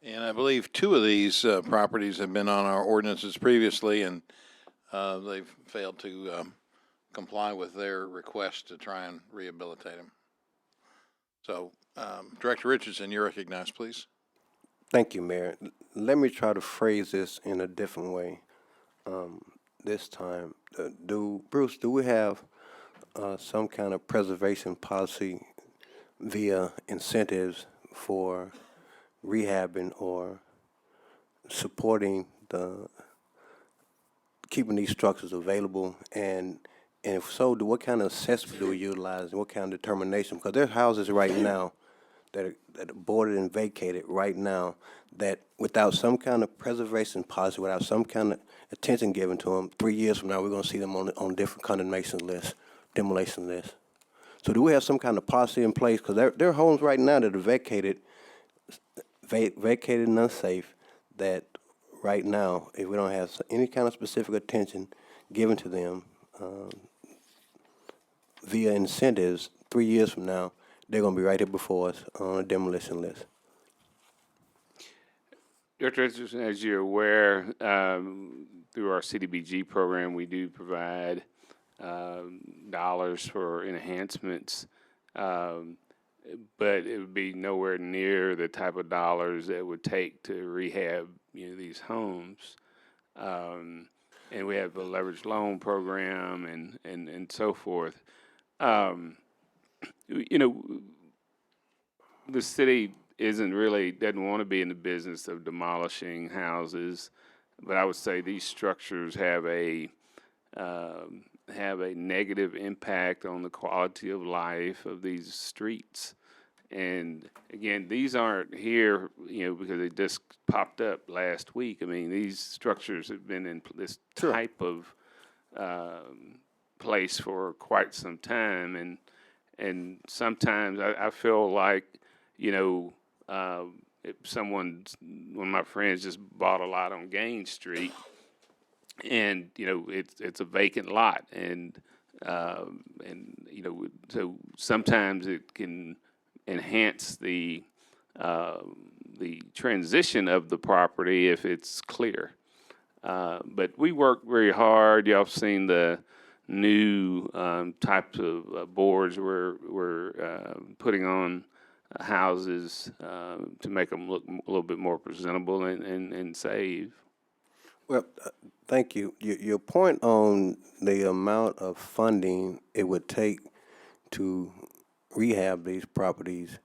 And I believe two of these properties have been on our ordinances previously, and they've failed to comply with their request to try and rehabilitate them. So, Director Richardson, you're recognized, please. Thank you, Mayor. Let me try to phrase this in a different way. This time, Bruce, do we have some kind of preservation policy via incentives for rehabbing or supporting keeping these structures available? And if so, what kind of assessment do we utilize and what kind of determination? Because there's houses right now that are boarded and vacated right now that without some kind of preservation policy, without some kind of attention given to them, 3 years from now, we're going to see them on different condemnation lists, demolition lists. So do we have some kind of policy in place? Because there are homes right now that are vacated and unsafe that right now, if we don't have any kind of specific attention given to them via incentives, 3 years from now, they're going to be right here before us on a demolition list. Dr. Richardson, as you're aware, through our CDBG program, we do provide dollars for enhancements, but it would be nowhere near the type of dollars that it would take to rehab, these homes. And we have a leveraged loan program and so forth. The city doesn't want to be in the business of demolishing houses, but I would say these structures have a negative impact on the quality of life of these streets. And again, these aren't here, because they just popped up last week. I mean, these structures have been in this type of place for quite some time, and sometimes I feel like, if one of my friends just bought a lot on Gaines Street, and it's a vacant lot, and so sometimes it can enhance the transition of the property if it's clear. But we work very hard. Y'all have seen the new types of boards we're putting on houses to make them look a little bit more presentable and save. Well, thank you. Your point on the amount of funding it would take to rehab these properties,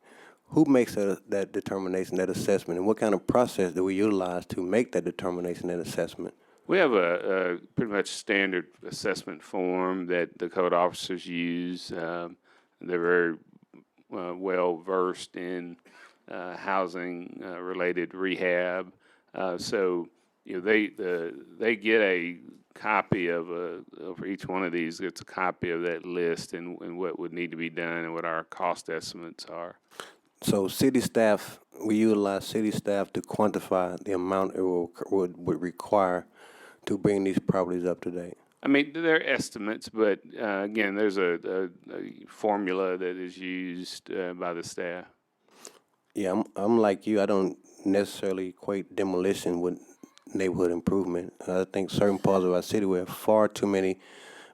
who makes that determination, that assessment, and what kind of process do we utilize to make that determination, that assessment? We have a pretty much standard assessment form that the code officers use. They're very well versed in housing related rehab. So they get a copy of for each one of these gets a copy of that list and what would need to be done and what our cost estimates are. So city staff, we utilize city staff to quantify the amount it would require to bring these properties up to date. I mean, they're estimates, but again, there's a formula that is used by the staff. Yeah, I'm like you. I don't necessarily equate demolition with neighborhood improvement. I think certain parts of our city we have far too many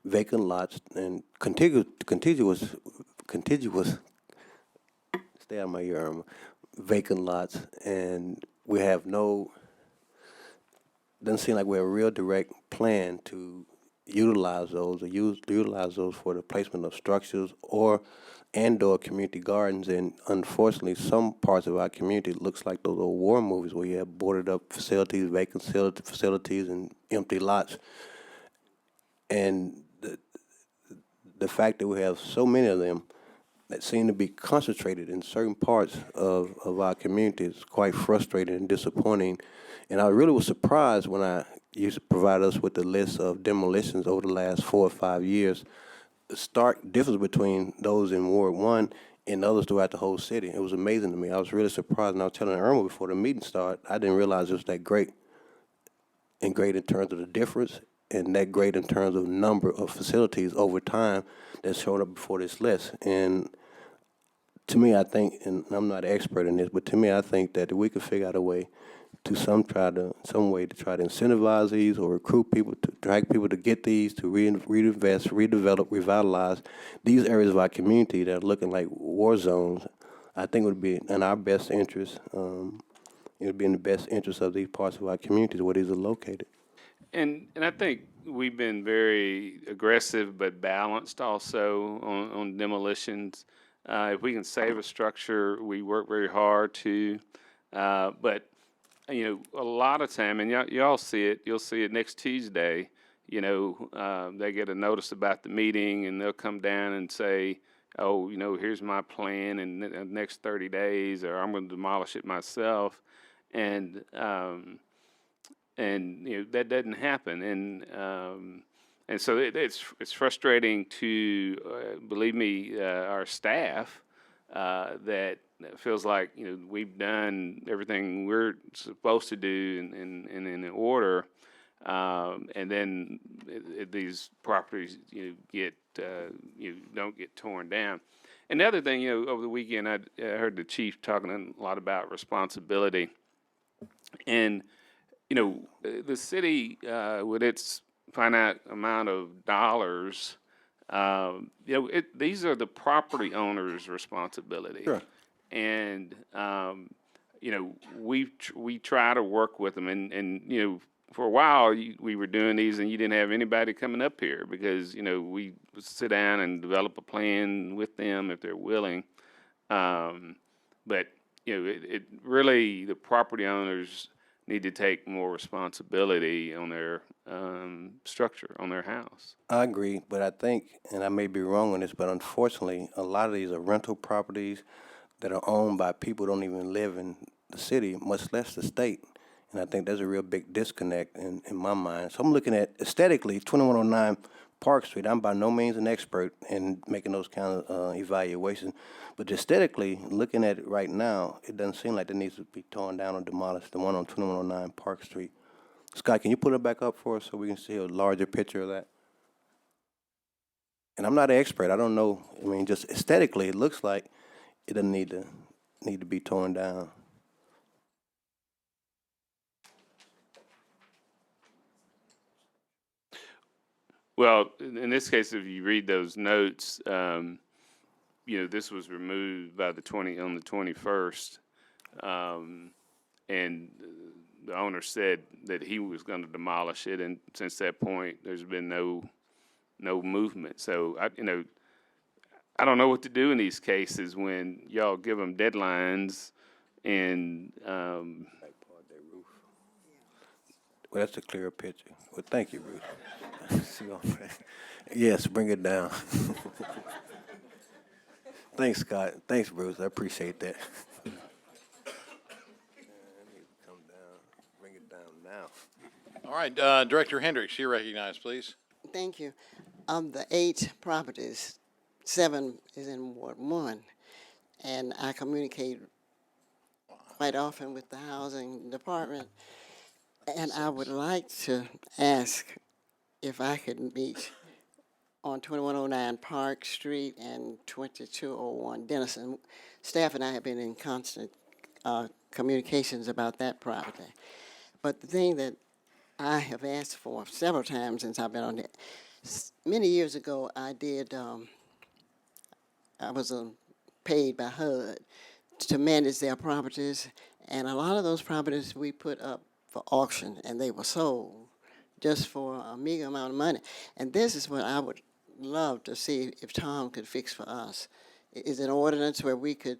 vacant lots and contiguous. Stay out of my ear, Irma. Vacant lots, and we have doesn't seem like we have a real direct plan to utilize those or utilize those for the placement of structures or community gardens. And unfortunately, some parts of our community looks like those old war movies where you have boarded up facilities, vacant facilities, and empty lots. And the fact that we have so many of them that seem to be concentrated in certain parts of our community is quite frustrating and disappointing. And I really was surprised when I used to provide us with the list of demolitions over the last 4 or 5 years. The stark difference between those in Ward 1 and others throughout the whole city. It was amazing to me. I was really surprised, and I was telling Irma before the meeting started, I didn't realize it was that great. And great in terms of the difference, and that great in terms of number of facilities over time that showed up before this list. And to me, I think, and I'm not an expert in this, but to me, I think that we could figure out a way to some way to try to incentivize these or recruit people, to drag people to get these, to reinvest, redevelop, revitalize these areas of our community that are looking like war zones. I think it would be in our best interest. It would be in the best interest of these parts of our communities where these are located. And I think we've been very aggressive but balanced also on demolitions. If we can save a structure, we work very hard to. But you know, a lot of time, and y'all see it. You'll see it next Tuesday. You know, they get a notice about the meeting, and they'll come down and say, "Oh, you know, here's my plan in the next 30 days, or I'm going to demolish it myself." And you know, that doesn't happen, and so it's frustrating to believe me, our staff that feels like, you know, we've done everything we're supposed to do in order, and then these properties, you know, get don't get torn down. And the other thing, you know, over the weekend I heard the chief talking a lot about responsibility. And, you know, the city, with its finite amount of dollars, you know, these are the property owner's responsibility. Sure. And, you know, we try to work with them. And you know, for a while we were doing these and you didn't have anybody coming up here because, you know, we would sit down and develop a plan with them if they're willing. But, you know, it really, the property owners need to take more responsibility on their structure, on their house. I agree, but I think, and I may be wrong on this, but unfortunately, a lot of these are rental properties that are owned by people who don't even live in the city, much less the state. And I think there's a real big disconnect in my mind. So I'm looking at aesthetically, 2109 Park Street. I'm by no means an expert in making those kind of evaluations, but aesthetically, looking at it right now, it doesn't seem like it needs to be torn down or demolished, the one on 2109 Park Street. Scott, can you put it back up for us so we can see a larger picture of that? And I'm not an expert. I don't know. I mean, just aesthetically, it looks like it doesn't need to be torn down. Well, in this case, if you read those notes, you know, this was removed by on the 21st, and the owner said that he was going to demolish it, and since that point, there's been no movement. So you know, I don't know what to do in these cases when y'all give them deadlines and. Well, that's a clearer picture. Well, thank you, Bruce. Yes, bring it down. Thanks, Scott. Thanks, Bruce. I appreciate that. Come down. Bring it down now. All right, Director Hendricks, you're recognized, please. Thank you. Of the 8 properties, 7 is in Ward 1, and I communicate quite often with the housing department, and I would like to ask if I could meet on 2109 Park Street and 2201 Denison. Staff and I have been in constant communications about that property. But the thing that I have asked for several times since I've been on it, many years ago I was paid by HUD to manage their properties, and a lot of those properties we put up for auction and they were sold just for a meager amount of money. And this is what I would love to see if Tom could fix for us. Is an ordinance where we could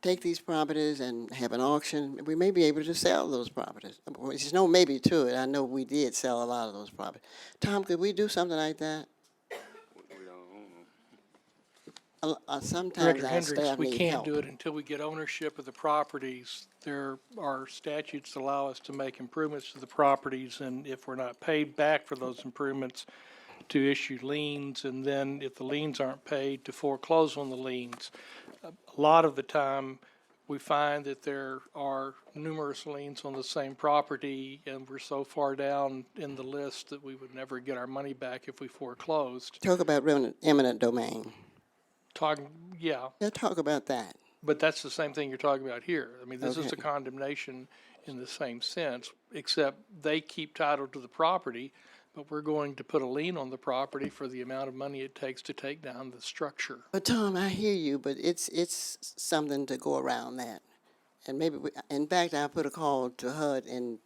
take these properties and have an auction. We may be able to sell those properties. There's no maybe to it. I know we did sell a lot of those properties. Tom, could we do something like that? Sometimes Director our Hendricks, staff we need can't help. do it until we get ownership of the properties. There are statutes that allow us to make improvements to the properties, and if we're not paid back for those improvements, to issue liens, and then if the liens aren't paid, to foreclose on the liens. A lot of the time, we find that there are numerous liens on the same property, and we're so far down in the list that we would never get our money back if we foreclosed. Talk about eminent domain. talking, yeah, Let's talk about that. but that's the same thing you're talking about here. I mean, this is Okay. a condemnation in the same sense, except they keep title to the property, but we're going to put a lien on the property for the amount of money it takes to take down the structure. But Tom, I hear you, but it's something to go around that. And maybe, in fact, I put a call to HUD in,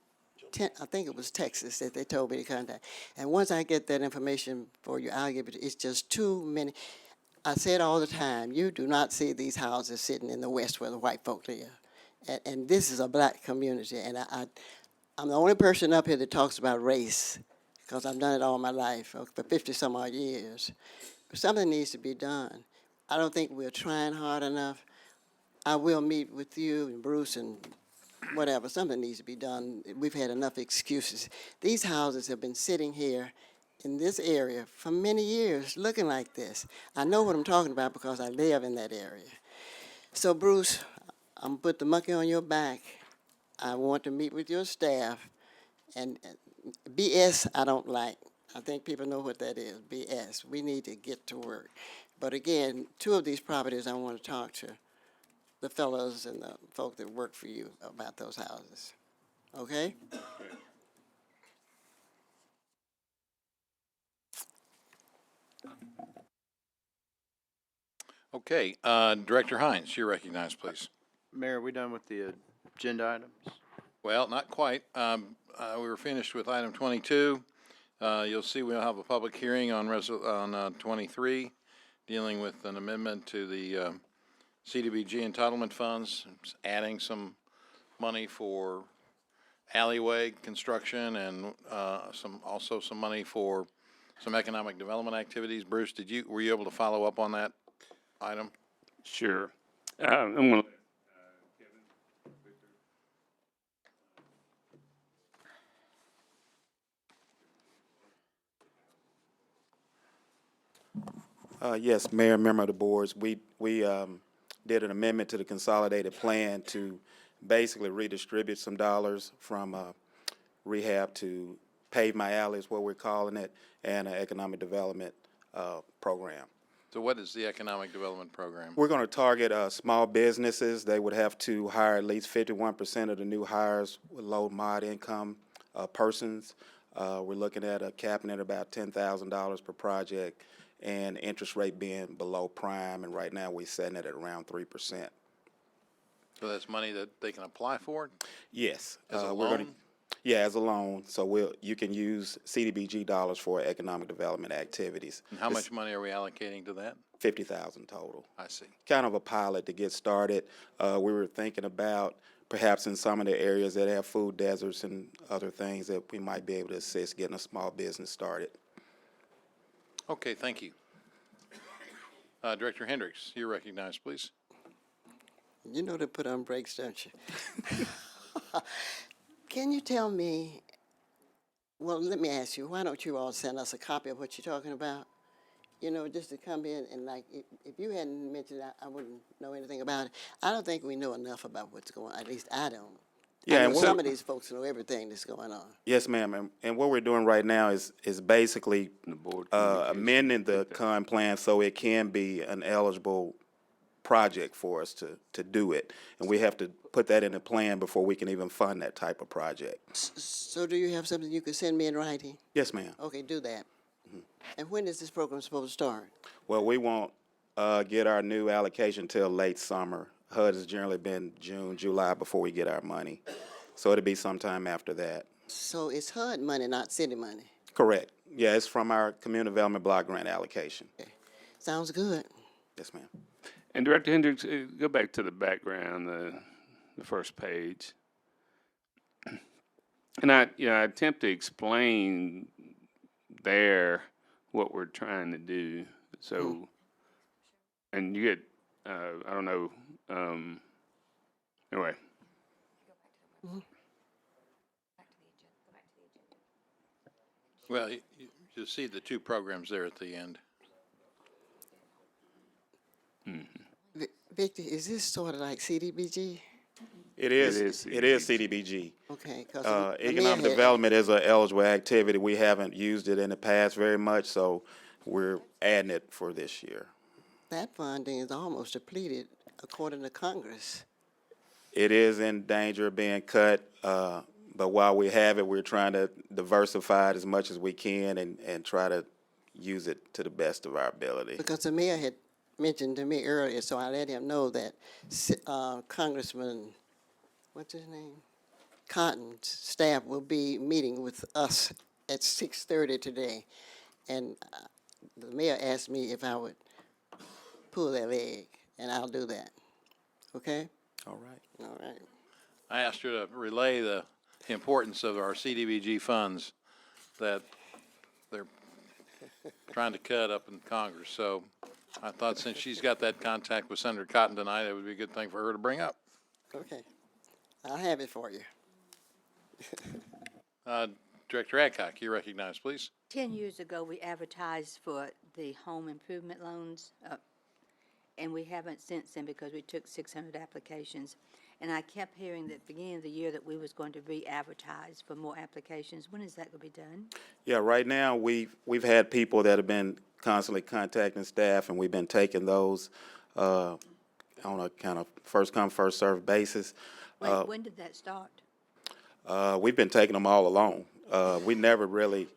I think it was Texas that they told me to contact. And once I get that information for you, I'll give it, it's just too many. I say it all the time, you do not see these houses sitting in the West where the white folk live. And this is a black community, and I'm the only person up here that talks about race, because I've done it all my life, for 50-some odd years. But something needs to be done. I don't think we're trying hard enough. I will meet with you and Bruce and whatever. Something needs to be done. We've had enough excuses. These houses have been sitting here in this area for many years looking like this. I know what I'm talking about because I live in that area. So Bruce, I'm gonna put the monkey on your back. I want to meet with your staff. And BS I don't like. I think people know what that is, BS. We need to get to work. But again, 2 of these properties I want to talk to the fellows and the folk that work for you about those houses. Okay? Okay, Director Hines, you're recognized, please. Mayor, are we done with the agenda items? Well, not quite. We were finished with item 22. You'll see we'll have a public hearing on 23, dealing with an amendment to the CDBG entitlement funds, adding some money for alleyway construction and also some money for some economic development activities. Bruce, were you able to follow up on that item? Sure. I'm going to Yes, Mayor, member of the boards, we did an amendment to the consolidated plan to basically redistribute some dollars from rehab to pave my alley is what we're calling it, and an economic development program. So what is the economic development program? We're going to target small businesses. They would have to hire at least 51% of the new hires with low mod income persons. We're looking at a capping at about $10,000 per project, and interest rate being below prime, and right now we're setting it at around 3%. So that's money that they can apply for? Yes. As a we're gonna- loan? Yeah, as a loan. So you can use CDBG dollars for economic development activities. And how much money are we allocating to that? $50,000 total. I see. Kind of a pilot to get started. We were thinking about perhaps in some of the areas that have food deserts and other things that we might be able to assist getting a small business started. Okay, thank you. Director Hendricks, you're recognized, please. You know to put on brakes, don't you? Can you tell me, well, let me ask you, why don't you all send us a copy of what you're talking about? You know, just to come in and like, if you hadn't mentioned it, I wouldn't know anything about it. I don't think we know enough about what's going on, at least I don't. Yeah, I know and some of these folks know everything that's going on. Yes, ma'am. And what we're doing right now is basically amending the CON plan so it can be an eligible project for us to do it. And we have to put that in the plan before we can even fund that type of project. So do you have something you could send me in writing? Yes, ma'am. Okay, do that. And when is this program supposed to start? Well, we won't get our new allocation till late summer. HUD has generally been June, July before we get our money. So it'll be sometime after that. So it's HUD money, not city money? Correct. Yeah, it's from our community development block grant allocation. Okay. Sounds good. Yes, ma'am. And Director Hendricks, go back to the background, the first page. And I attempt to explain there what we're trying to do. So, and you get, I don't know, anyway. Well, you'll see the 2 programs there at the end. Victor, is this sort of like CDBG? It is CDBG. Okay. 'Cause Economic development is an eligible activity. We haven't used it in the past very much, so we're adding it for this year. that funding is almost depleted according to Congress. It is in danger of being cut, but while we have it, we're trying to diversify it as much as we can and try to use it to the best of our ability. Because the mayor had mentioned to me earlier, so I let him know that Congressman, what's his name? Cotton's staff will be meeting with us at 6:30 today. And the mayor asked me if I would pull that leg, and I'll do that. Okay? All right. All right. I asked you to relay the importance of our CDBG funds that they're trying to cut up in Congress. So I thought since she's got that contact with Senator Cotton tonight, it would be a good thing for her to bring up. Okay. I'll have it for you. Director Adcock, you recognize, please. 10 years ago, we advertised for the home improvement loans, and we haven't since then because we took 600 applications. And I kept hearing that at the beginning of the year that we was going to re-advertise for more applications. When is that going to be done? Yeah, right now, we've had people that have been constantly contacting staff, and we've been taking those on a kind of first-come, first-served basis. When did that start? We've been taking them all along. We never really,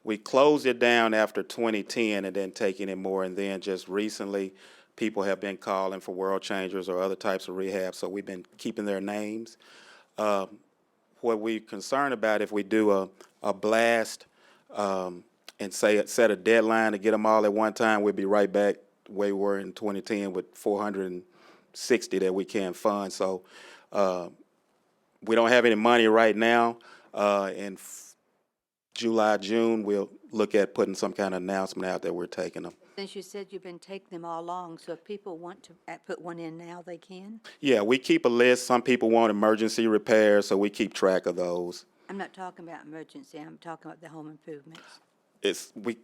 we closed it down after 2010 and then taking it more, and then just recently, people have been calling for World Changers or other types of rehab, so we've been keeping their names. What we're concerned about, if we do a blast and set a deadline to get them all at one time, we'll be right back where we were in 2010 with 460 that we can't fund. So we don't have any money right now. In July, June, we'll look at putting some kind of announcement out that we're taking them. Since you said you've been taking them all along, so if people want to put one in now, they can? Yeah, we keep a list. Some people want emergency repairs, so we keep track of those. I'm not talking about emergency, I'm talking about the home improvements. We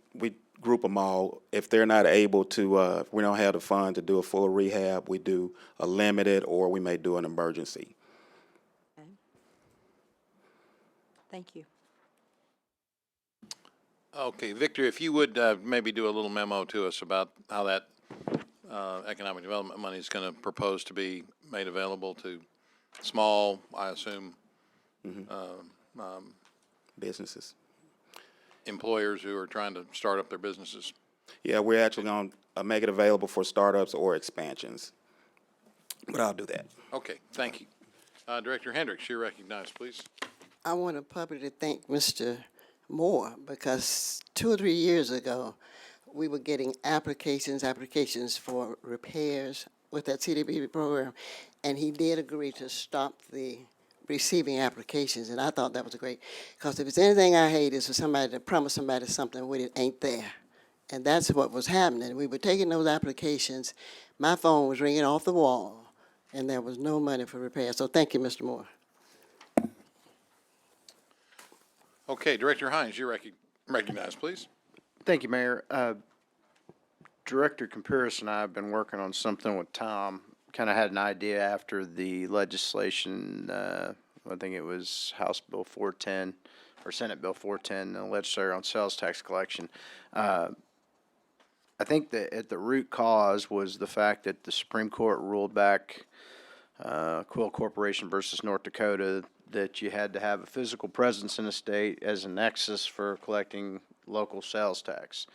group them all. If they're not able to, if we don't have the fund to do a full rehab, we do a limited, or we may do an emergency. Okay. Thank you. Okay, Victor, if you would maybe do a little memo to us about how that economic development money is going to propose to be made available to small, I assume, businesses, employers who are trying to start up their businesses. Yeah, we're actually going to make it available for startups or expansions, but I'll do that. Okay, thank you. Director Hendricks, you're recognized, please. I want to publicly thank Mr. Moore, because 2 or 3 years ago, we were getting applications for repairs with that CDBG program, and he did agree to stop the receiving applications, and I thought that was great, because if it's anything I hate is for somebody to promise somebody something when it ain't there, and that's what was happening. We were taking those applications, my phone was ringing off the wall, and there was no money for repairs, so thank you, Mr. Moore. Okay, Director Hines, you're recognized, please. Thank you, Mayor. Director Campiris and I have been working on something with Tom. Kind of had an idea after the legislation, I think it was House Bill 410 or Senate Bill 410, the legislature on sales tax collection. I think that at the root cause was the fact that the Supreme Court ruled back Quill Corporation versus North Dakota that you had to have a physical presence in the state as a nexus for collecting local sales tax.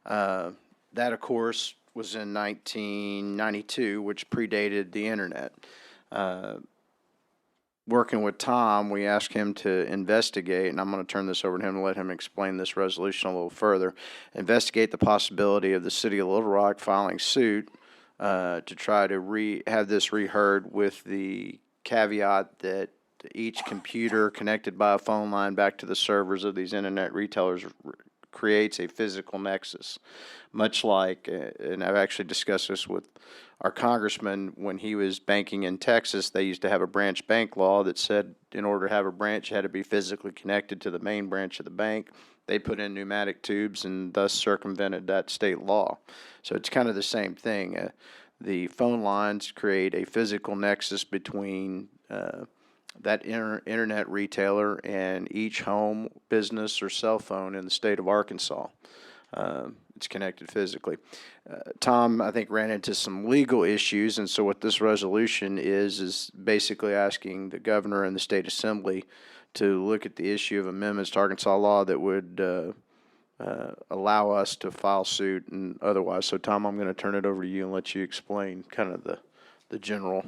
That, of course, was in 1992, which predated the internet. Working with Tom, we asked him to investigate, and I'm going to turn this over to him to let him explain this resolution a little further, investigate the possibility of the city of Little Rock filing suit to try to have this reheard with the caveat that each computer connected by a phone line back to the servers of these internet retailers creates a physical nexus, much like, and I've actually discussed this with our congressman when he was banking in Texas. They used to have a branch bank law that said in order to have a branch, you had to be physically connected to the main branch of the bank. They put in pneumatic tubes and thus circumvented that state law. So it's kind of the same thing. The phone lines create a physical nexus between that internet retailer and each home, business, or cell phone in the state of Arkansas. It's connected physically. Tom, I think, ran into some legal issues, and so what this resolution is basically asking the governor and the state assembly to look at the issue of amendments to Arkansas law that would allow us to file suit and otherwise. So, Tom, I'm going to turn it over to you and let you explain kind of the general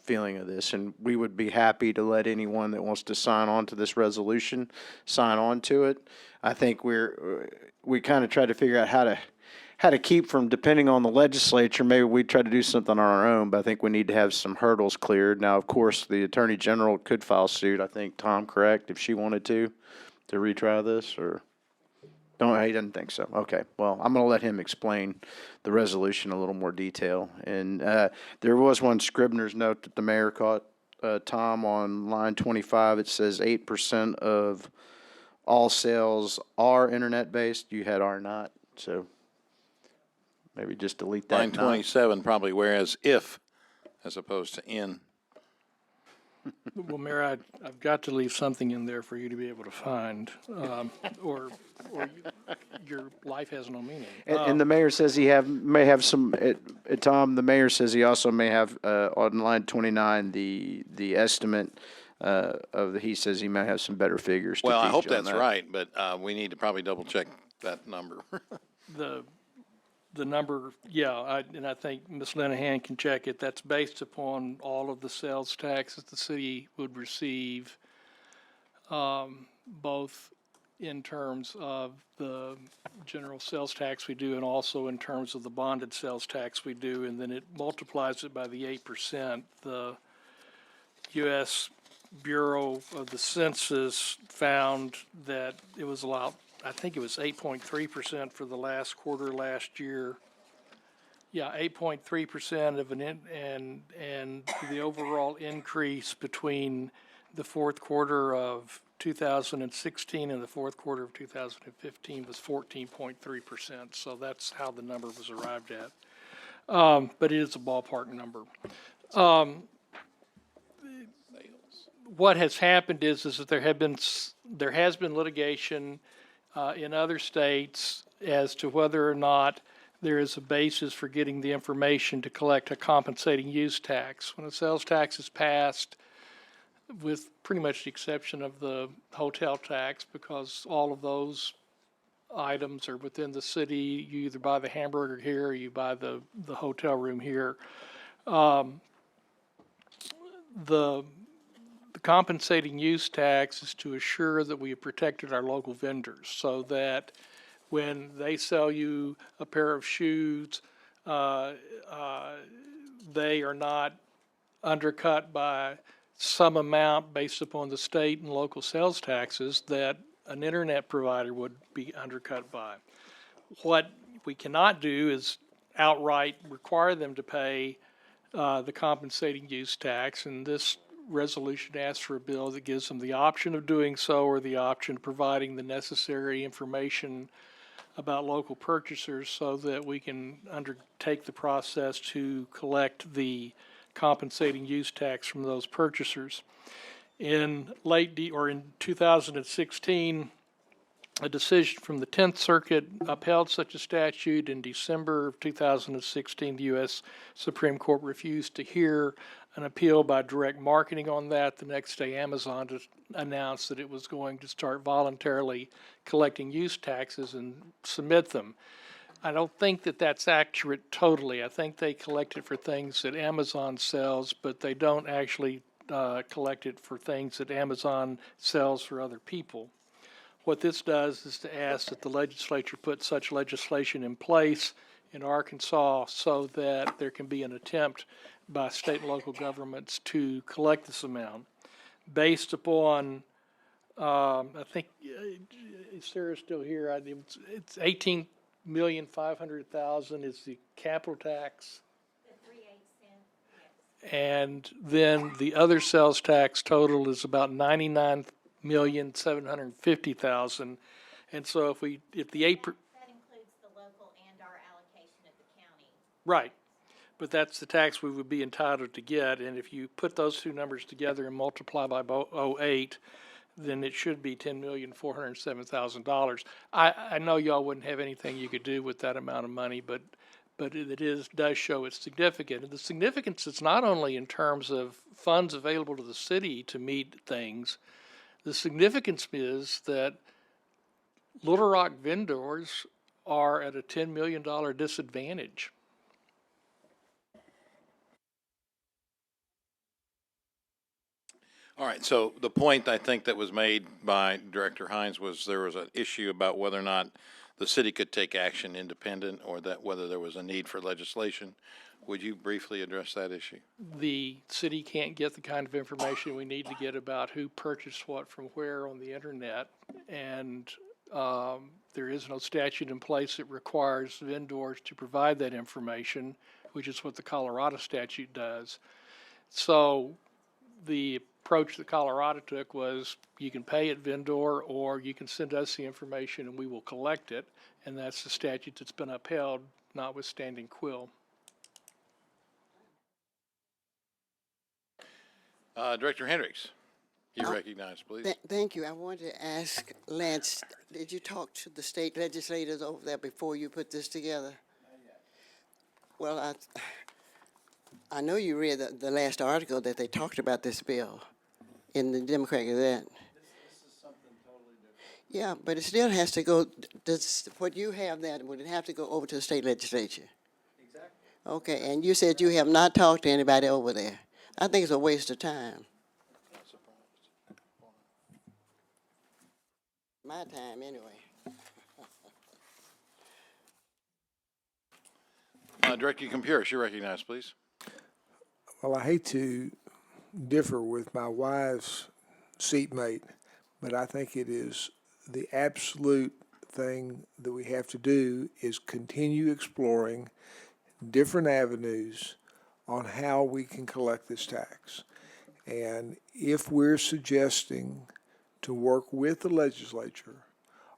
feeling of this. And we would be happy to let anyone that wants to sign on to this resolution sign on to it. I think we kind of try to figure out how to keep from depending on the legislature. Maybe we try to do something on our own, but I think we need to have some hurdles cleared. Now, of course, the Attorney General could file suit. I think, Tom, correct, if she wanted to retry this, or? No, he doesn't think so. Okay, well, I'm going to let him explain the resolution in a little more detail. And there was one Scribner's note that the mayor caught, Tom, on line 25. It says 8% of all sales are internet-based. You had are not, so maybe just delete that. Line 27 probably, whereas if, as opposed to in. Well, Mayor, I've got to leave something in there for you to be able to find, or your life has no meaning. And the mayor says he may have some, Tom, the mayor says he also may have, on line 29, the estimate he says he may have some better figures to Well, I teach hope on that's that. right, but we need to probably double check that number. The number, yeah, and I think Ms. Linehan can check it. That's based upon all of the sales taxes the city would receive, both in terms of the general sales tax we do and also in terms of the bonded sales tax we do, and then it multiplies it by the 8%. The U.S. Bureau of the Census found that it was I think it was 8.3% for the last quarter last year. Yeah, 8.3% of and the overall increase between the fourth quarter of 2016 and the fourth quarter of 2015 was 14.3%. So that's how the number was arrived at. But it is a ballpark number. What has happened is that there has been litigation in other states as to whether or not there is a basis for getting the information to collect a compensating use tax. When a sales tax is passed, with pretty much the exception of the hotel tax, because all of those items are within the city, you either buy the hamburger here or you buy the hotel room here. The compensating use tax is to assure that we have protected our local vendors so that when they sell you a pair of shoes, they are not undercut by some amount based upon the state and local sales taxes that an internet provider would be undercut by. What we cannot do is outright require them to pay the compensating use tax, and this resolution asks for a bill that gives them the option of doing so or the option of providing the necessary information about local purchasers so that we can undertake the process to collect the compensating use tax from those purchasers. In in 2016, a decision from the 10th Circuit upheld such a statute. In December of 2016, the U.S. Supreme Court refused to hear an appeal by direct marketing on that. The next day, Amazon just announced that it was going to start voluntarily collecting use taxes and submit them. I don't think that that's accurate totally. I think they collect it for things that Amazon sells, but they don't actually collect it for things that Amazon sells for other people. What this does is to ask that the legislature put such legislation in place in Arkansas so that there can be an attempt by state and local governments to collect this amount based upon, I think, is Sarah still here? It's 18,500,000 is the capital tax. The 3/8 cents. And then the other sales tax total is about 99,750,000. And so if the 8 that includes the local and our allocation at the county. Right. But that's the tax we would be entitled to get, and if you put those two numbers together and multiply by 0.08, then it should be $10,407,000. I know y'all wouldn't have anything you could do with that amount of money, but does show it's significant. And the significance is not only in terms of funds available to the city to meet things, the significance is that Little Rock vendors are at a $10 million disadvantage. All right, so the point I think that was made by Director Hines was there was an issue about whether or not the city could take action independent or that whether there was a need for legislation. Would you briefly address that issue? The city can't get the kind of information we need to get about who purchased what from where on the internet, and there is no statute in place that requires vendors to provide that information, which is what the Colorado statute does. So the approach that Colorado took was you can pay at vendor or you can send us the information and we will collect it, and that's the statute that's been upheld, notwithstanding Quill. Director Hendricks, you recognize, please. Thank you. I wanted to ask Lance, did you talk to the state legislators over there before you put this together? Well, I know you read the last article that they talked about this bill in the Democratic Gazette. This is something totally different. Yeah, but it still has to go, what you have there, would it have to go over to the state legislature? Exactly. Okay, and you said you have not talked to anybody over there. I think it's a waste of time. My time, anyway. Director Compurus, you recognize, please. Well, I hate to differ with my wife's seatmate, but I think it is the absolute thing that we have to do is continue exploring different avenues on how we can collect this tax. And if we're suggesting to work with the legislature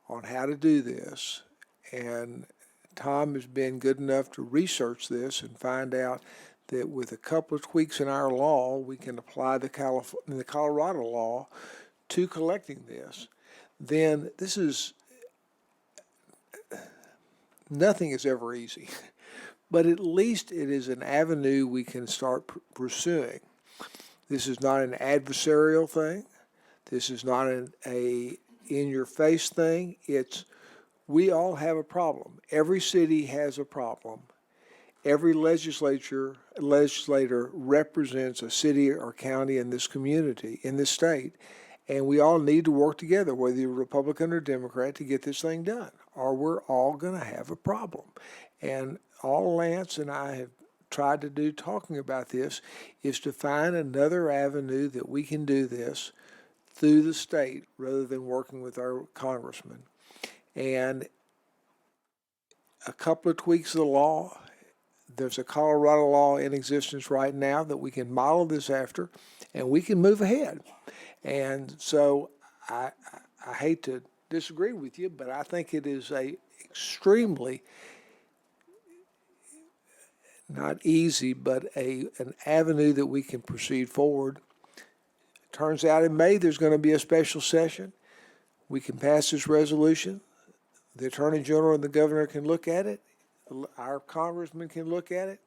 on how to do this, and Tom has been good enough to research this and find out that with a couple of tweaks in our law, we can apply the Colorado law to collecting this, then this is, nothing is ever easy. But at least it is an avenue we can start pursuing. This is not an adversarial thing. This is not a in-your-face thing. It's, we all have a problem. Every city has a problem. Every legislator represents a city or county in this community, in this state, and we all need to work together, whether you're Republican or Democrat, to get this thing done, or we're all going to have a problem. And all Lance and I have tried to do talking about this is to find another avenue that we can do this through the state rather than working with our congressman. And a couple of tweaks of the law. There's a Colorado law in existence right now that we can model this after, and we can move ahead. And so I hate to disagree with you, but I think it is a extremely, not easy, but an avenue that we can proceed forward. Turns out in May there's going to be a special session. We can pass this resolution. The Attorney General and the Governor can look at it. Our congressman can look at it.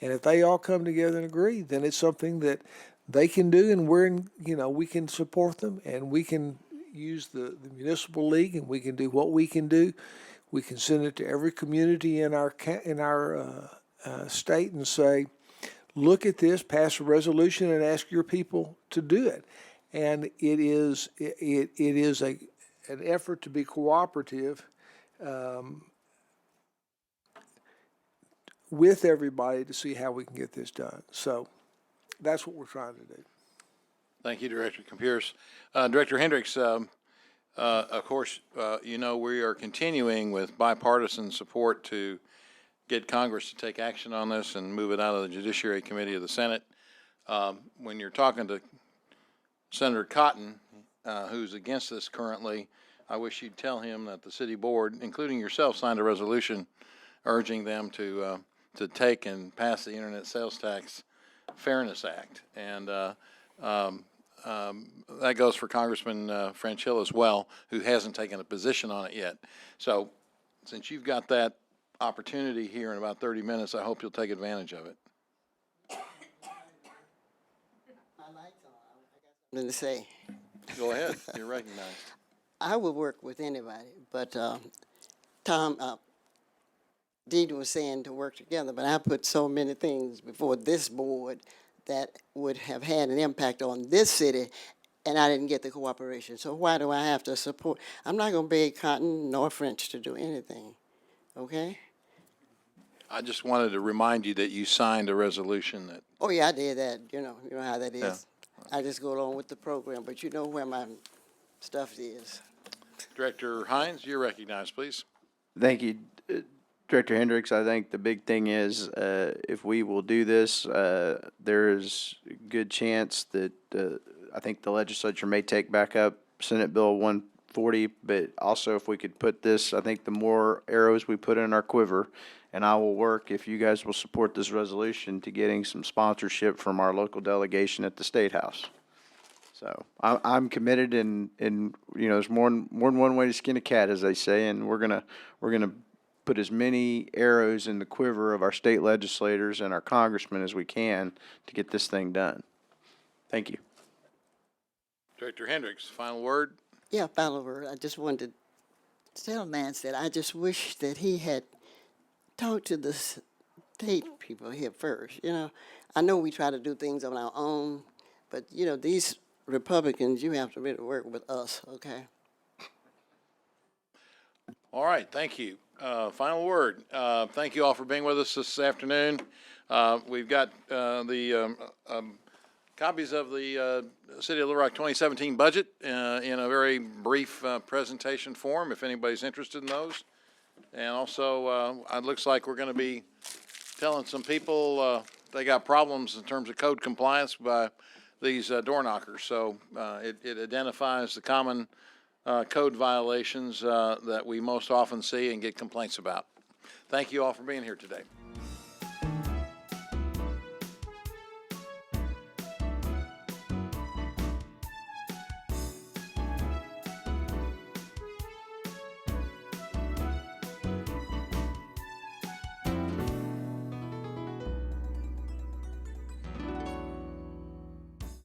And if they all come together and agree, then it's something that they can do, and we can support them, and we can use the municipal league, and we can do what we can do. We can send it to every community in our state and say, look at this, pass a resolution, and ask your people to do it. And it is an effort to be cooperative with everybody to see how we can get this done. So that's what we're trying to do. Thank you, Director Compurus. Director Hendricks, of course, we are continuing with bipartisan support to get Congress to take action on this and move it out of the Judiciary Committee of the Senate. When you're talking to Senator Cotton, who's against this currently, I wish you'd tell him that the city board, including yourself, signed a resolution urging them to take and pass the Internet Sales Tax Fairness Act. And that goes for Congressman Franchilla as well, who hasn't taken a position on it yet. So since you've got that opportunity here in about 30 minutes, I hope you'll take advantage of it. Something to say. Go ahead. You're recognized. I would work with anybody, but Tom, Dean was saying to work together, but I put so many things before this board that would have had an impact on this city, and I didn't get the cooperation. So why do I have to support? I'm not going to beg Cotton nor French to do anything, okay? I just wanted to remind you that you signed a resolution that. Oh, yeah, I did that. You know how that is. Yeah. I just go along with the program, but you know where my stuff is. Director Hines, you're recognized, please. Thank you, Director Hendricks. I think the big thing is, if we will do this, there is a good chance that, I think the legislature may take back up Senate Bill 140, but also if we could put this, I think the more arrows we put in our quiver, and I will work, if you guys will support this resolution, to getting some sponsorship from our local delegation at the State House. So I'm committed, and there's more than one way to skin a cat, as they say, and we're gonna put as many arrows in the quiver of our state legislators and our congressmen as we can to get this thing done. Thank you. Director Hendricks, final word. Yeah, final word. I just wanted to tell Lance that I just wish that he had talked to the state people here first. I know we try to do things on our own, but these Republicans, you have to really work with us, okay? All right, thank you. Final word. Thank you all for being with us this afternoon. We've got the copies of the City of Little Rock 2017 budget in a very brief presentation form, if anybody's interested in those. And also, it looks like we're going to be telling some people they got problems in terms of code compliance by these door knockers. So it identifies the common code violations that we most often see and get complaints about. Thank you all for being here today.